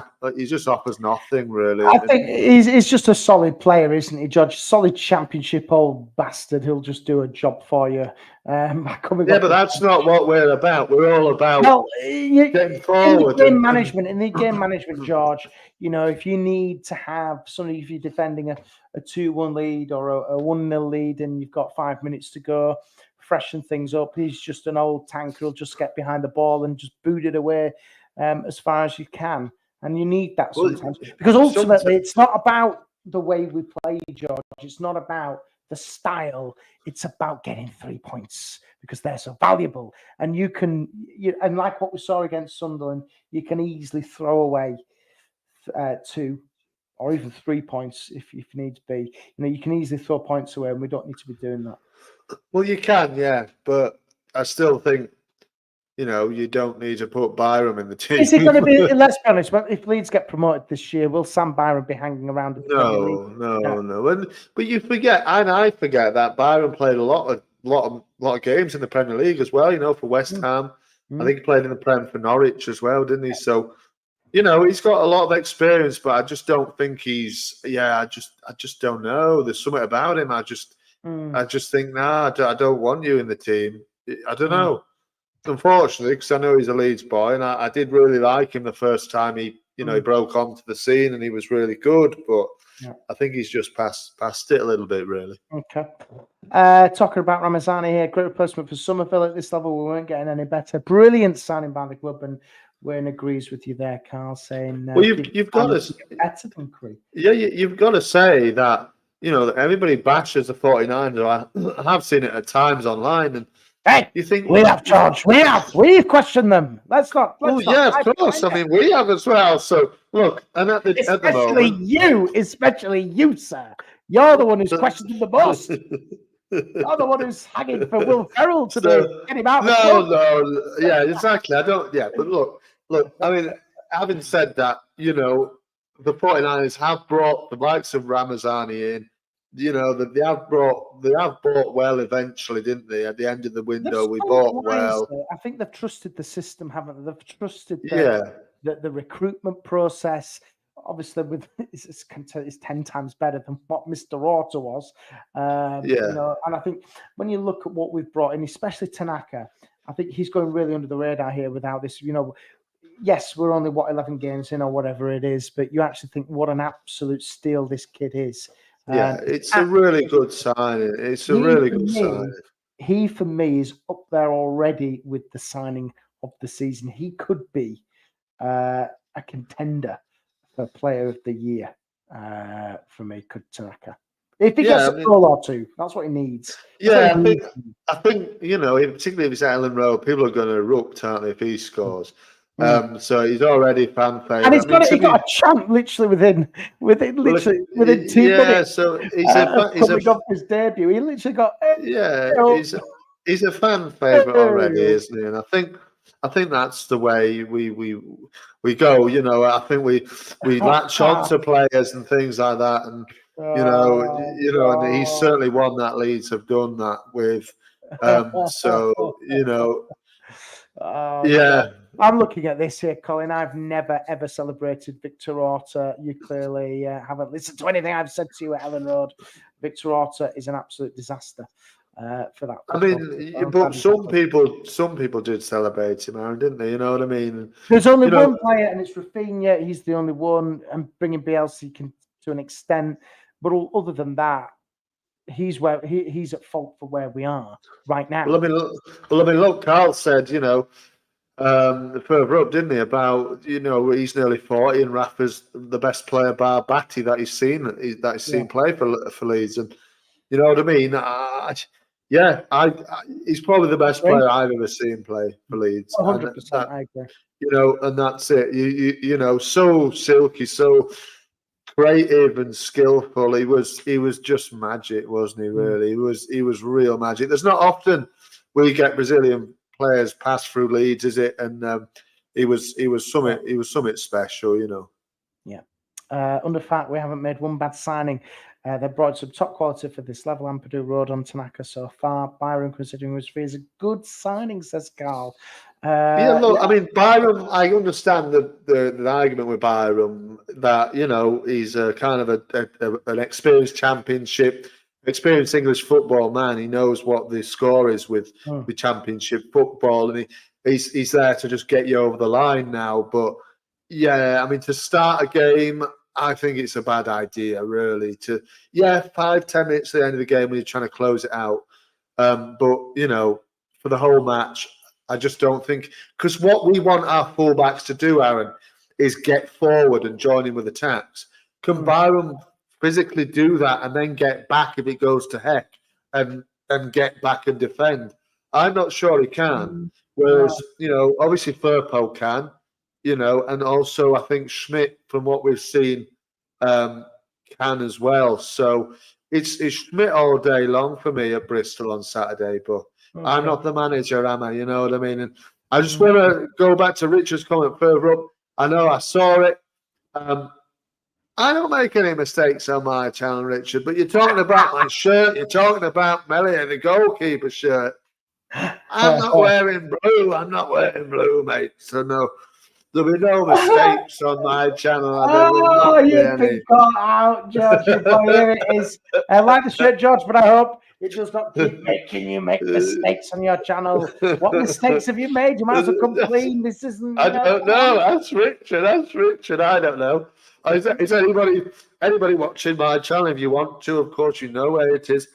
offers nothing, really. I think he's just a solid player, isn't he, Judge? Solid championship old bastard. He'll just do a job for you. But that's not what we're about. We're all about getting forward. In the game management, George, if you need to have somebody, if you're defending a 2-1 lead or a 1-0 lead and you've got 5 minutes to go, freshen things up. He's just an old tanker who'll just get behind the ball and just boot it away as far as you can. And you need that sometimes. Because ultimately, it's not about the way we play, George. It's not about the style. It's about getting 3 points because they're so valuable. And and like what we saw against Sunderland, you can easily throw away 2 or even 3 points if needs be. You can easily throw points away, and we don't need to be doing that. Well, you can, yeah, but I still think, you don't need to put Byram in the team. Is it going to be? Let's be honest. If Leeds get promoted this year, will Sam Byram be hanging around? No. But you forget, and I forget that Byram played a lot of games in the Premier League as well. For West Ham, I think he played in the Prem for Norwich as well, didn't he? So, he's got a lot of experience, but I just don't think he's. Yeah, I just don't know. There's something about him. I just think, I don't want you in the team. I don't know. Unfortunately, because I know he's a Leeds boy, and I did really like him the first time he broke onto the scene, and he was really good. But I think he's just past it a little bit, really. Okay. Talking about Ramazani here, great replacement for Somerville at this level. We weren't getting any better. Brilliant signing by the club, and Wayne agrees with you there, Carl, saying well, you've got to get better than Cree. Yeah, you've got to say that everybody bashes the 49ers. I have seen it at times online, and hey, you think we have, George. We've questioned them. Let's not. Yeah, of course. I mean, we have as well. So look, and at the moment, especially you, sir. You're the one who's questioned the most. You're the one who's hanging for Will Ferrell to get him out. No, yeah, exactly. I don't. Yeah, but look. I mean, having said that, the 49ers have brought the likes of Ramazani in. They have bought well eventually, didn't they? At the end of the window, we bought well. I think they've trusted the system, haven't they? They've trusted the recruitment process. Obviously, it's 10 times better than what Mr. Orta was. And I think when you look at what we've brought in, especially Tanaka, I think he's going really under the radar here without this. Yes, we're only 11 games in or whatever it is, but you actually think what an absolute steal this kid is. Yeah, it's a really good signing. It's a really good signing. He, for me, is up there already with the signing of the season. He could be a contender for Player of the Year for me, could Tanaka. If he gets a goal or two, that's what he needs. I think particularly if it's at Ellen Road, people are going to erupt, aren't they, if he scores. So he's already fan favorite. And he got a chant literally within 2 minutes. Yeah, so he's off his debut. He literally got. He's a fan favorite already, isn't he? And I think that's the way we go. I think we latch on to players and things like that, and and he's certainly one that Leeds have done that with. I'm looking at this here, Colin. I've never, ever celebrated Victor Orta. You clearly haven't listened to anything I've said to you at Ellen Road. Victor Orta is an absolute disaster for that. I mean, but some people did celebrate him, Aaron, didn't they? You know what I mean? There's only one player, and it's Rafinha. He's the only one. And bringing Bielsa to an extent. But other than that, he's at fault for where we are right now. Well, I mean, look, Carl said, further up, didn't he, about he's nearly 40 and Rafa's the best player bar Batty that he's seen play for Leeds, and you know what I mean. He's probably the best player I've ever seen play for Leeds. 100%, I agree. And that's it. You so silky, so creative and skillful. He was just magic, wasn't he? Really, he was real magic. There's not often we get Brazilian players pass through Leeds, is it? And he was something special, Yeah. Under fact, we haven't made one bad signing. They brought some top quality for this level. Ampadu Road on Tanaka so far. Byron, considering his fee, is a good signing, says Carl. I mean, Byron, I understand the argument with Byron that, he's a kind of an experienced experienced English football man. He knows what the score is with championship football, and he's there to just get you over the line now. But yeah, I mean, to start a game, I think it's a bad idea, really. 5-10 minutes at the end of the game when you're trying to close it out. But for the whole match, I just don't think, because what we want our fullbacks to do, Arron, is get forward and join in with attacks. Can Byron physically do that and then get back if it goes to heck and get back and defend? I'm not sure he can. Whereas, obviously Firpo can, and also I think Schmidt, from what we've seen, can as well. So it's Schmidt all day long for me at Bristol on Saturday, but I'm not the manager, am I? You know what I mean? And I just want to go back to Richard's comment further up. I know I saw it. I don't make any mistakes on my channel, Richard, but you're talking about my shirt. You're talking about Melia, the goalkeeper shirt. I'm not wearing blue. I'm not wearing blue, mate. So no, there'll be no mistakes on my channel. You've been caught out, George. Here it is. I like the shirt, George, but I hope it does not keep making you make mistakes on your channel. What mistakes have you made? You might as well come clean. This isn't. I don't know. That's Richard. I don't know. Is anybody watching my channel? If you want to, of course, you know where it is.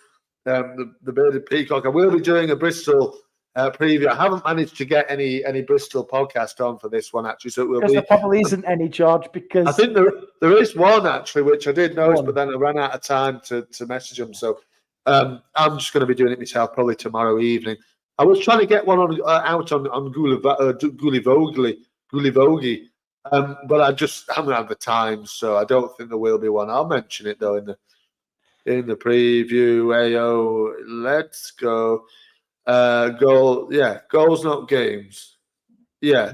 The Bearded Peacock. I will be doing a Bristol preview. I haven't managed to get any Bristol podcast on for this one, actually. So it will be. There probably isn't any, George, because I think there is one actually, which I did notice, but then I ran out of time to message them. So I'm just going to be doing it myself probably tomorrow evening. I was trying to get one out on Gulivogi. But I just haven't had the time, so I don't think there will be one. I'll mention it though in the preview. Ayo, let's go. Goals not games. Yeah,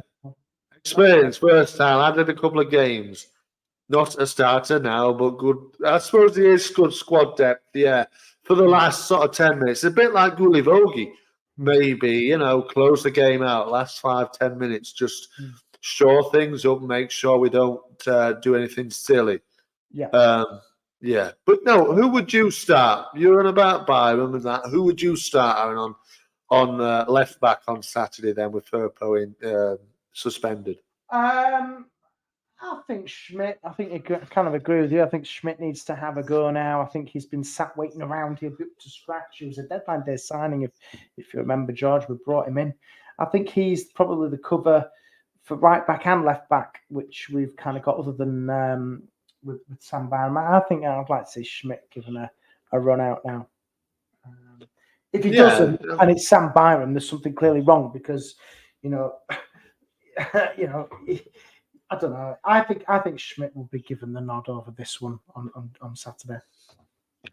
experience first time. I did a couple of games. Not a starter now, but good. I suppose there is good squad depth. Yeah, for the last sort of 10 minutes, a bit like Gulivogi. Maybe close the game out. Last 5-10 minutes, just. Shore things up, make sure we don't do anything silly. Yeah. But no, who would you start? You're on about Byron and that. Who would you start, Aaron, on left back on Saturday then with Firpo in suspended? I think Schmidt. I think I kind of agree with you. I think Schmidt needs to have a go now. I think he's been sat waiting around here to scratch. He was a deadline day signing, if you remember, George. We brought him in. I think he's probably the cover for right back and left back, which we've kind of got other than with Sam Byron. I think I'd like to see Schmidt given a run out now. If he doesn't, and it's Sam Byron, there's something clearly wrong because, I don't know. I think Schmidt will be given the nod over this one on Saturday.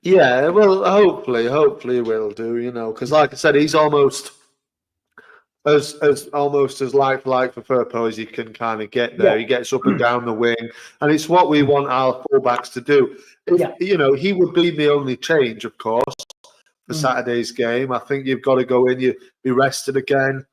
Yeah, well, hopefully he will do. Because like I said, he's almost. Almost as like for Firpo as he can kind of get there. Yeah. He gets up and down the wing, and it's what we want our fullbacks to do. He would be the only change, of course, for Saturday's game. I think you've got to go in, you be rested again.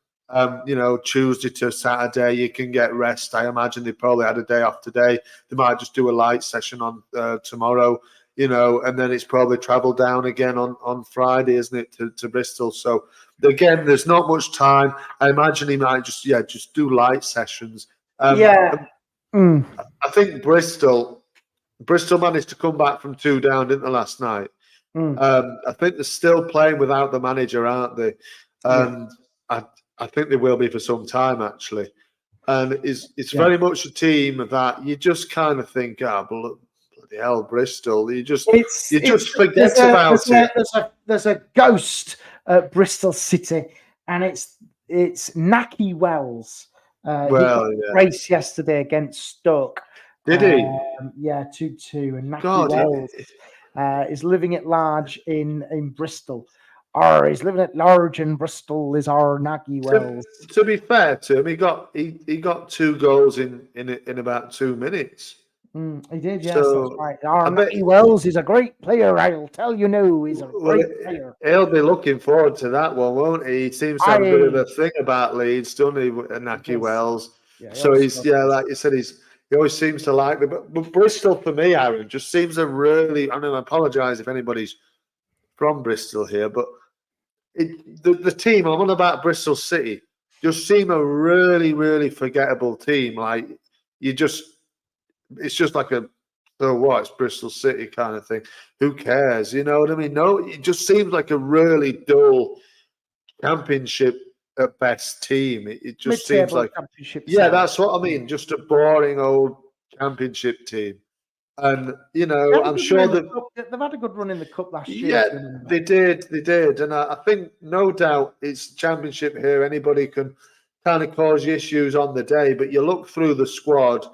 Tuesday to Saturday, you can get rest. I imagine they probably had a day off today. They might just do a light session on tomorrow, and then it's probably travel down again on Friday, isn't it, to Bristol? So again, there's not much time. I imagine he might just do light sessions. I think Bristol managed to come back from 2 down, didn't they, last night? I think they're still playing without the manager, aren't they? And I think they will be for some time, actually. And it's very much a team that you just kind of think, bloody hell, Bristol. You just forget about it. There's a ghost at Bristol City, and it's Naki Wells. He got a race yesterday against Stoke. Did he? 2-2. And Naki Wells is living at large in Bristol. He's living at large in Bristol. Is our Naki Wells? To be fair to him, he got 2 goals in about 2 minutes. He did, yes, that's right. Naki Wells is a great player, I'll tell you now. He's a great player. He'll be looking forward to that one, won't he? He seems to have a bit of a thing about Leeds, doesn't he, Naki Wells? Yeah, so like you said, he always seems to like it. But Bristol, for me, Aaron, just seems a really, I apologise if anybody's from Bristol here, but the team, I'm on about Bristol City, just seem a really, really forgettable team. Like, it's just like a So what? It's Bristol City kind of thing. Who cares? You know what I mean? No, it just seems like a really dull championship at best team. It just seems Mid-table like, championship yeah, side. that's what I mean. Just a boring old championship team. And, you know, I'm sure that They've had a good run in the cup last year. yeah, if you remember. they did, and I think no doubt it's championship here. Anybody can kind of cause you issues on the day, but you look through the squad,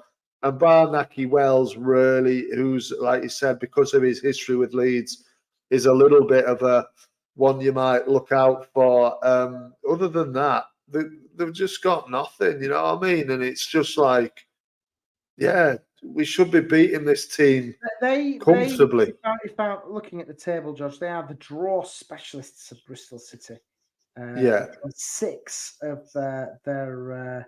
and bar Naki Wells, really, who's like you said, because of his history with Leeds, is a little bit of a one you might look out for. Other than that, they've just got nothing. You know what I mean? And it's just like, yeah, we should be beating this team comfortably. If I'm looking at the table, George, they are the draw specialists of Bristol City. Yeah. 6 of their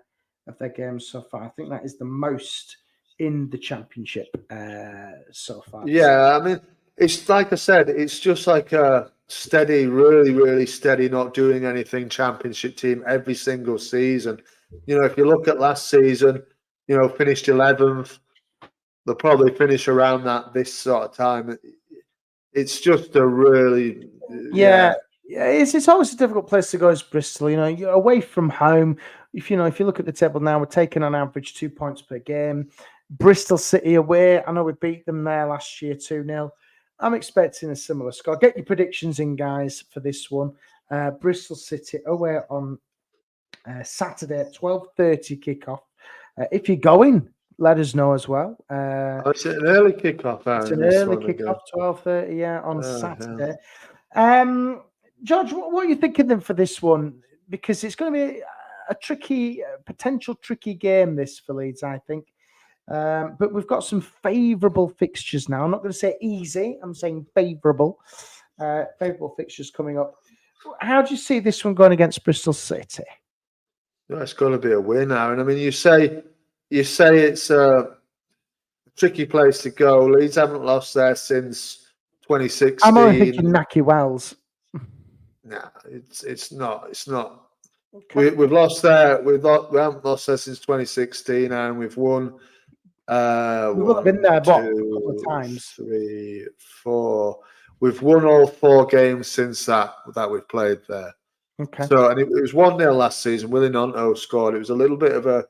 games so far. I think that is the most in the championship so far. Yeah, I mean, it's like I said, it's just like a steady, really, really steady, not doing anything championship team every single season. You know, if you look at last season, you know, finished 11th, they'll probably finish around that this sort of time. It's just a really yeah. It's always a difficult place to go as Bristol. You know, you're away from home. If you look at the table now, we're taking on average 2 points per game. Bristol City away. I know we beat them there last year 2-0. I'm expecting a similar score. Get your predictions in, guys, for this one. Bristol City away on Saturday at 12:30 kickoff. If you're going, let us know as well. It's an early kickoff. It's an early kickoff, 12:30, on Saturday. Yeah. George, what are you thinking then for this one? Because it's going to be a potential tricky game, this for Leeds, I think. But we've got some favourable fixtures now. I'm not going to say easy. I'm saying favourable. Favourable fixtures coming up. How do you see this one going against Bristol City? No, it's going to be a win, Aaron. I mean, you say it's a tricky place to go. Leeds haven't lost there since 2016. I'm only thinking Naki Wells. No, it's not. It's not. Okay. We've lost there. We haven't lost there since 2016, and we've won. We've been there, a couple of times. 3, 4. We've won all 4 games since that we've played there. Okay. So, and it was 1-0 last season. Willie Nonto scored. It was a little bit of it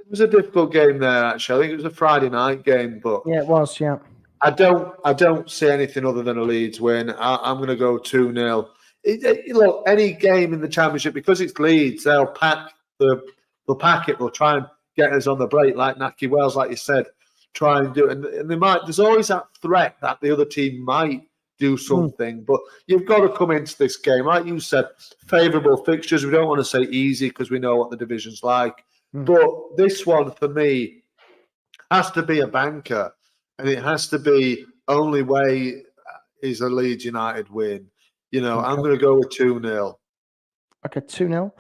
was a difficult game there, actually. I think it was a Friday night game, but yeah, it was. Yeah. I don't see anything other than a Leeds win. I'm going to go 2-0. Look, any game in the championship, because it's Leeds, they'll pack it. They'll try and get us on the break, like Naki Wells, like you said. Try and do it, and they might. There's always that threat that the other team might do something, but you've got to come into this game, like you said, favourable fixtures. We don't want to say easy because we know what the division's like, but this one for me has to be a banker. And it has to be only way is a Leeds United win. You know, okay. I'm going to go with 2-0. Okay, 2-0.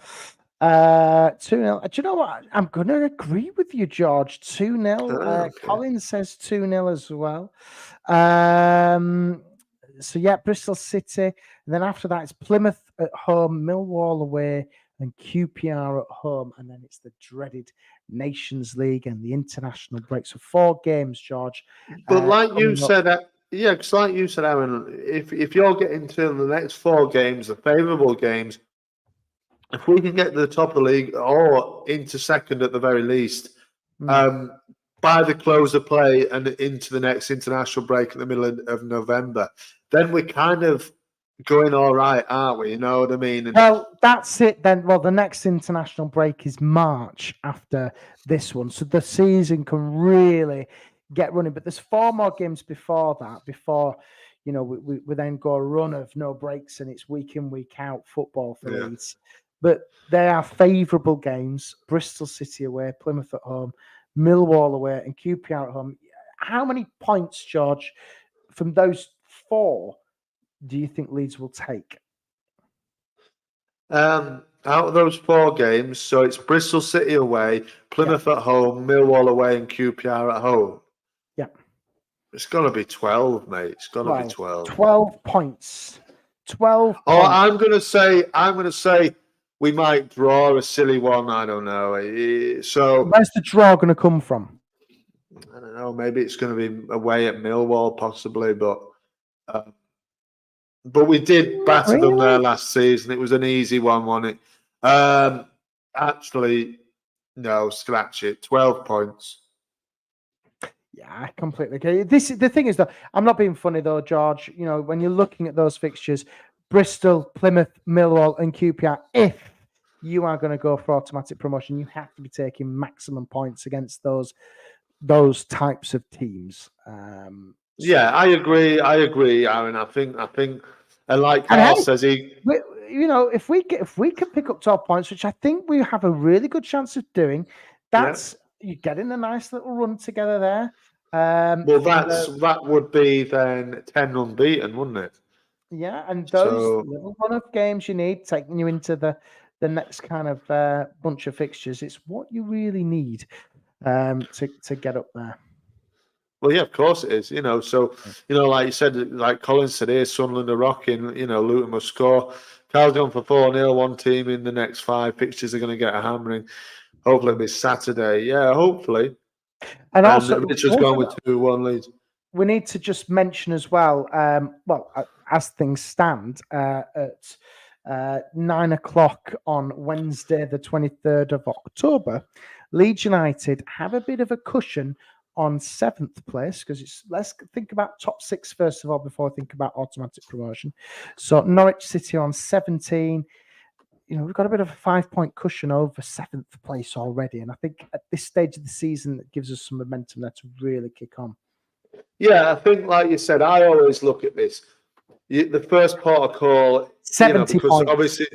2-0. Do you know what? I'm going to agree with you, George. 2-0. Okay. Colin says 2-0 as well. So, yeah, Bristol City. And then after that, it's Plymouth at home, Millwall away, and QPR at home. And then it's the dreaded Nations League and the international break. So 4 games, George. But like you said, because like you said, Aaron, if you're getting to the next 4 games, the favourable games, if we can get to the top of the league or into second at the very least, by the close of play and into the next international break at the middle of November, then we're kind of going all right, aren't we? You know what I mean? And well, that's it then. Well, the next international break is March after this one. So the season can really get running. But there's 4 more games before that, before, you know, we then go a run of no breaks and it's week in, week out football for Leeds. But they are favourable games. Bristol City away, Plymouth at home, Millwall away and QPR at home. How many points, George, from those 4 do you think Leeds will take? Out of those 4 games, so it's Bristol City away, Plymouth at home, Millwall away, and QPR at home. Yeah. It's got to be 12, mate. It's got to be 12. 12 points. 12 Oh, points. I'm going to say we might draw a silly one. I don't know. So where's the draw going to come from? I don't know. Maybe it's going to be away at Millwall, possibly, but we did batter them there last season. It was an easy one, wasn't it? Actually, no, scratch it. 12 points. Yeah, I completely agree. The thing is, though, I'm not being funny, though, George. You know, when you're looking at those fixtures, Bristol, Plymouth, Millwall, and QPR, if you are going to go for automatic promotion, you have to be taking maximum points against those types of teams. Yeah, I agree, Arron. I think, and like Carl says, if we can pick up 12 points, which I think we have a really good chance of doing, that's you're getting a nice little run together there. That would be then 10 unbeaten, wouldn't it? Yeah, and those little run of games you need, taking you into the next kind of bunch of fixtures, it's what you really need to get up there. Well, yeah, of course it is. You know, so like you said, like Colin said here, Sunderland are rocking. You know, Luton must score. Carl's gone for 4-0. One team in the next 5 fixtures are going to get a hammering. Hopefully, it'll be Saturday. Yeah, hopefully. And also, Richard's gone with 2-1 leads. We need to just mention as well. As things stand, at 9 o'clock on Wednesday, the 23rd of October, Leeds United have a bit of a cushion on 7th place, because let's think about top 6 first of all before I think about automatic promotion. So Norwich City on 17. You know, we've got a bit of a 5-point cushion over 7th place already, and I think at this stage of the season that gives us some momentum there to really kick on. Yeah, I think, like you said, I always look at this. The first port of call, 70 because points. obviously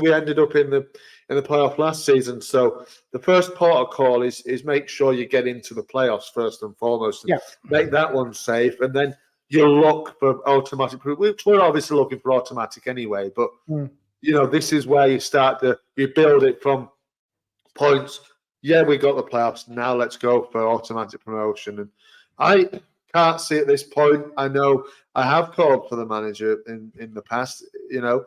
we ended up in the playoff last season. So the first port of call is make sure you get into the playoffs first and foremost, and make that one safe, and then you look for automatic. Which we're obviously looking for automatic anyway, but this is where you build it from points. Yeah, we got the playoffs. Now let's go for automatic promotion. And I can't see at this point. I know I have called for the manager in the past. You know,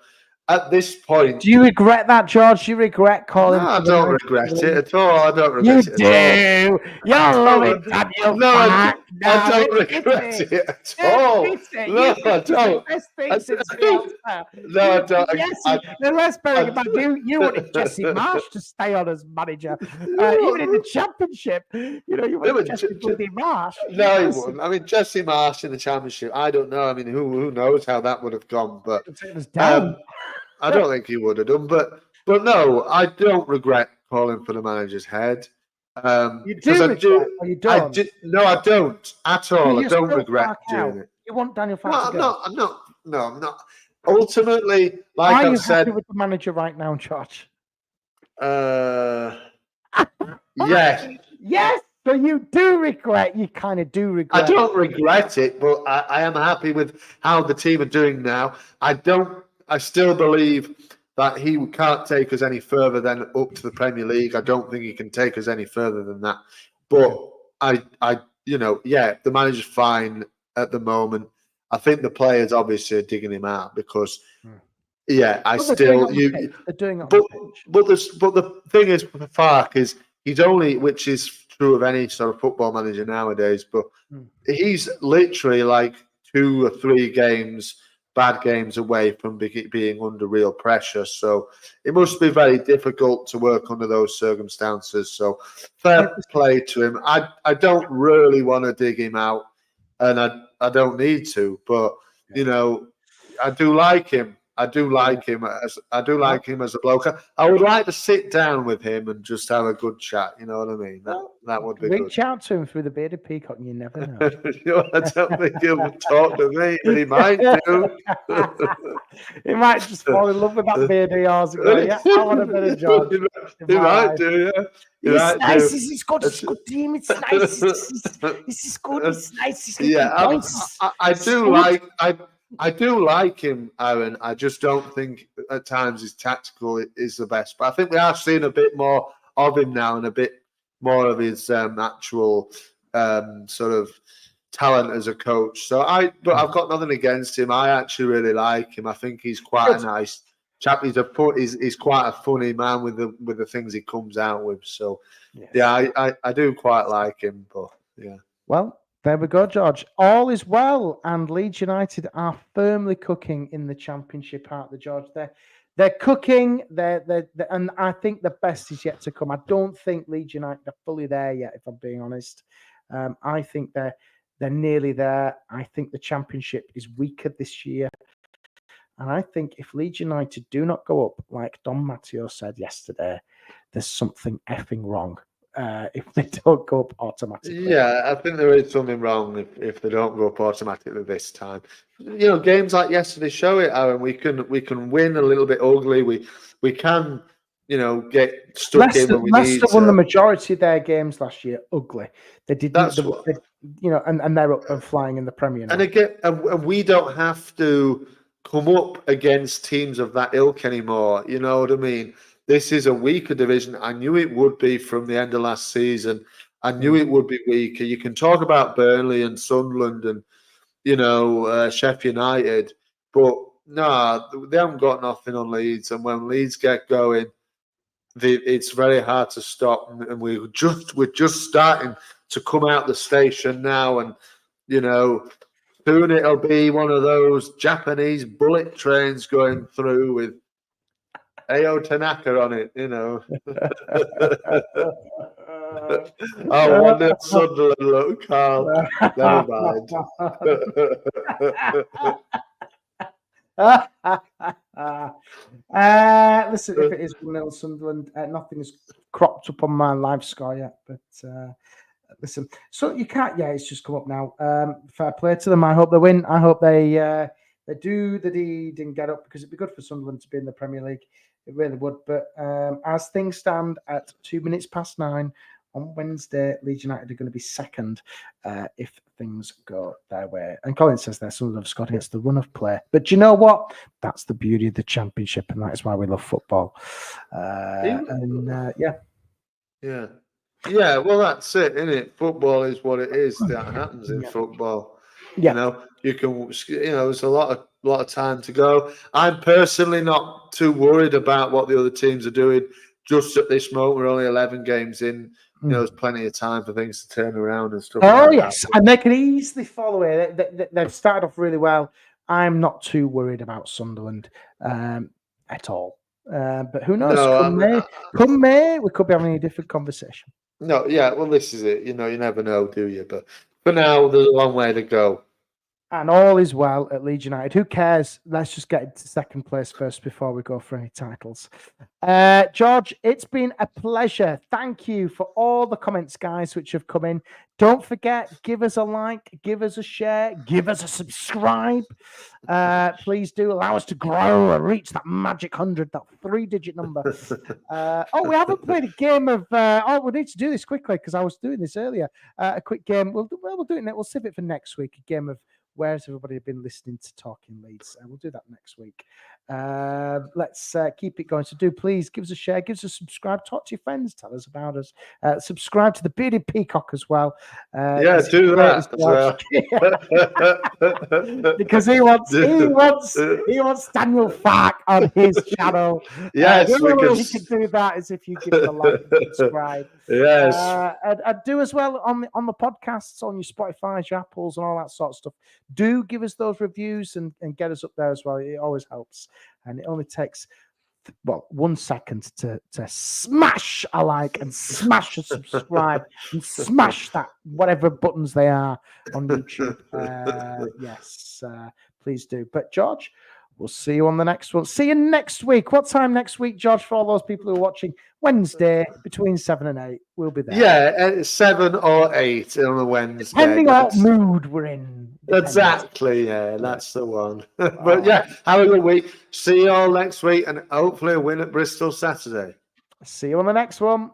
at this point, do you regret that, George? Do you regret calling? No, I don't regret it at all. I don't regret it at all. You're loving Daniel. No, I don't regret it at all. No, I don't. No, I don't. Let's bear in mind, you wanted Jesse Marsh to stay on as manager, even in the Championship. You wanted Jesse Marsh. No, he wouldn't. I mean, Jesse Marsh in the Championship. I don't know. I mean, who knows how that would have gone? But I don't think he would have done. But no, I don't regret calling for the manager's head. You do regret, or you don't? No, I don't at all. I don't regret doing it. You want Daniel Farke to go? I'm not. Ultimately, like I've said... Are you happy with the manager right now, George? Yes. Yes! So you do regret, you kind of do regret. I don't regret it, but I am happy with how the team are doing now. I still believe that he can't take us any further than up to the Premier League. I don't think he can take us any further than that. But the manager's fine at the moment. I think the players obviously are digging him out because, they're doing it. But the thing is, for Farke is he's only, which is true of any sort of football manager nowadays, but he's literally like 2 or 3 bad games away from being under real pressure. So it must be very difficult to work under those circumstances. So fair play to him. I don't really want to dig him out, and I don't need to, but I do like him. I do like him as a bloke. I would like to sit down with him and just have a good chat. You know what I mean? That would be good. Reach out to him through the Bearded Peacock, and you never know. I don't think he'll talk to me, but he might do. He might just fall in love with that beard of yours and go, "Yeah, I want a bit of John." He might do, yeah. It's nice. It's good. It's a good team. It's nice. This is good. It's nice. I do like him, Arron. I just don't think at times his tactical is the best. But I think we are seeing a bit more of him now and a bit more of his actual sort of talent as a coach. But I've got nothing against him. I actually really like him. I think he's quite a nice chap. He's quite a funny man with the things he comes out with. So I do quite like him. But yeah. Well, there we go, George. All is well, and Leeds United are firmly cooking in the Championship, aren't they, George? They're cooking. And I think the best is yet to come. I don't think Leeds United are fully there yet, if I'm being honest. I think they're nearly there. I think the Championship is weaker this year. And I think if Leeds United do not go up, like Don Matteo said yesterday, there's something effing wrong. If they don't go up automatically. Yeah, I think there is something wrong if they don't go up automatically this time. Games like yesterday show it, Aaron. We can win a little bit ugly. We can, get stuck in when we need to. Leicester won the majority of their games last year ugly. They did, and they're up and flying in the Premier now. And again, and we don't have to come up against teams of that ilk anymore. You know what I mean? This is a weaker division. I knew it would be from the end of last season. I knew it would be weaker. You can talk about Burnley and Sunderland and, Sheffield United, but no, they haven't got nothing on Leeds. And when Leeds get going, it's very hard to stop. And we're just starting to come out the station now. And, soon it'll be one of those Japanese bullet trains going through with Ao Tanaka on it, I wonder if Sunderland look, Carl. Never mind. Listen, if it is 1-0 Sunderland, nothing has cropped up on my live score yet, but listen, so you can't, it's just come up now. Fair play to them. I hope they win. I hope they do the deed and get up, because it'd be good for Sunderland to be in the Premier League. It really would. But as things stand at 9:02 on Wednesday, Leeds United are going to be second if things go their way. And Colin says there, Sunderland have scored against the run of play. But do you know what? That's the beauty of the Championship, and that is why we love football. Yeah, well, that's it, isn't it? Football is what it is. That happens in football. Yeah. You can, there's a lot of time to go. I'm personally not too worried about what the other teams are doing. Just at this moment, we're only 11 games in. There's plenty of time for things to turn around and stuff. Oh, yes. And they can easily follow it. They've started off really well. I'm not too worried about Sunderland at all. But who knows? Come May, we could be having a different conversation. No, yeah, well, this is it. You never know, do you? But for now, there's a long way to go. And all is well at Leeds United. Who cares? Let's just get into second place first before we go for any titles. George, it's been a pleasure. Thank you for all the comments, guys, which have come in. Don't forget, give us a like, give us a share, give us a subscribe. Please do allow us to grow and reach that magic 100, that 3-digit number. We haven't played a game of... we need to do this quickly, because I was doing this earlier. A quick game. We'll do it. We'll save it for next week. A game of Where's everybody been listening to Talking Leeds? We'll do that next week. Let's keep it going. So please give us a share, give us a subscribe, talk to your friends, tell us about us. Subscribe to the Bearded Peacock as well. Do that as well. Because he wants Daniel Fark on his channel. Yes, the only way he can do that is if you give him a like and subscribe. Yes. And do as well on the podcasts, on your Spotify, your Apples, and all that sort of stuff. Do give us those reviews and get us up there as well. It always helps. And it only takes 1 second to smash a like and smash a subscribe and smash that whatever buttons they are on YouTube. Yes, please do. But George, we'll see you on the next one. See you next week. What time next week, George, for all those people who are watching? Wednesday between 7 and 8. We'll be there. Yeah, 7 or 8 on a Wednesday. Depending on what mood we're in. Exactly, yeah, that's the one. But yeah, have a good week. See you all next week, and hopefully a win at Bristol Saturday. See you on the next one.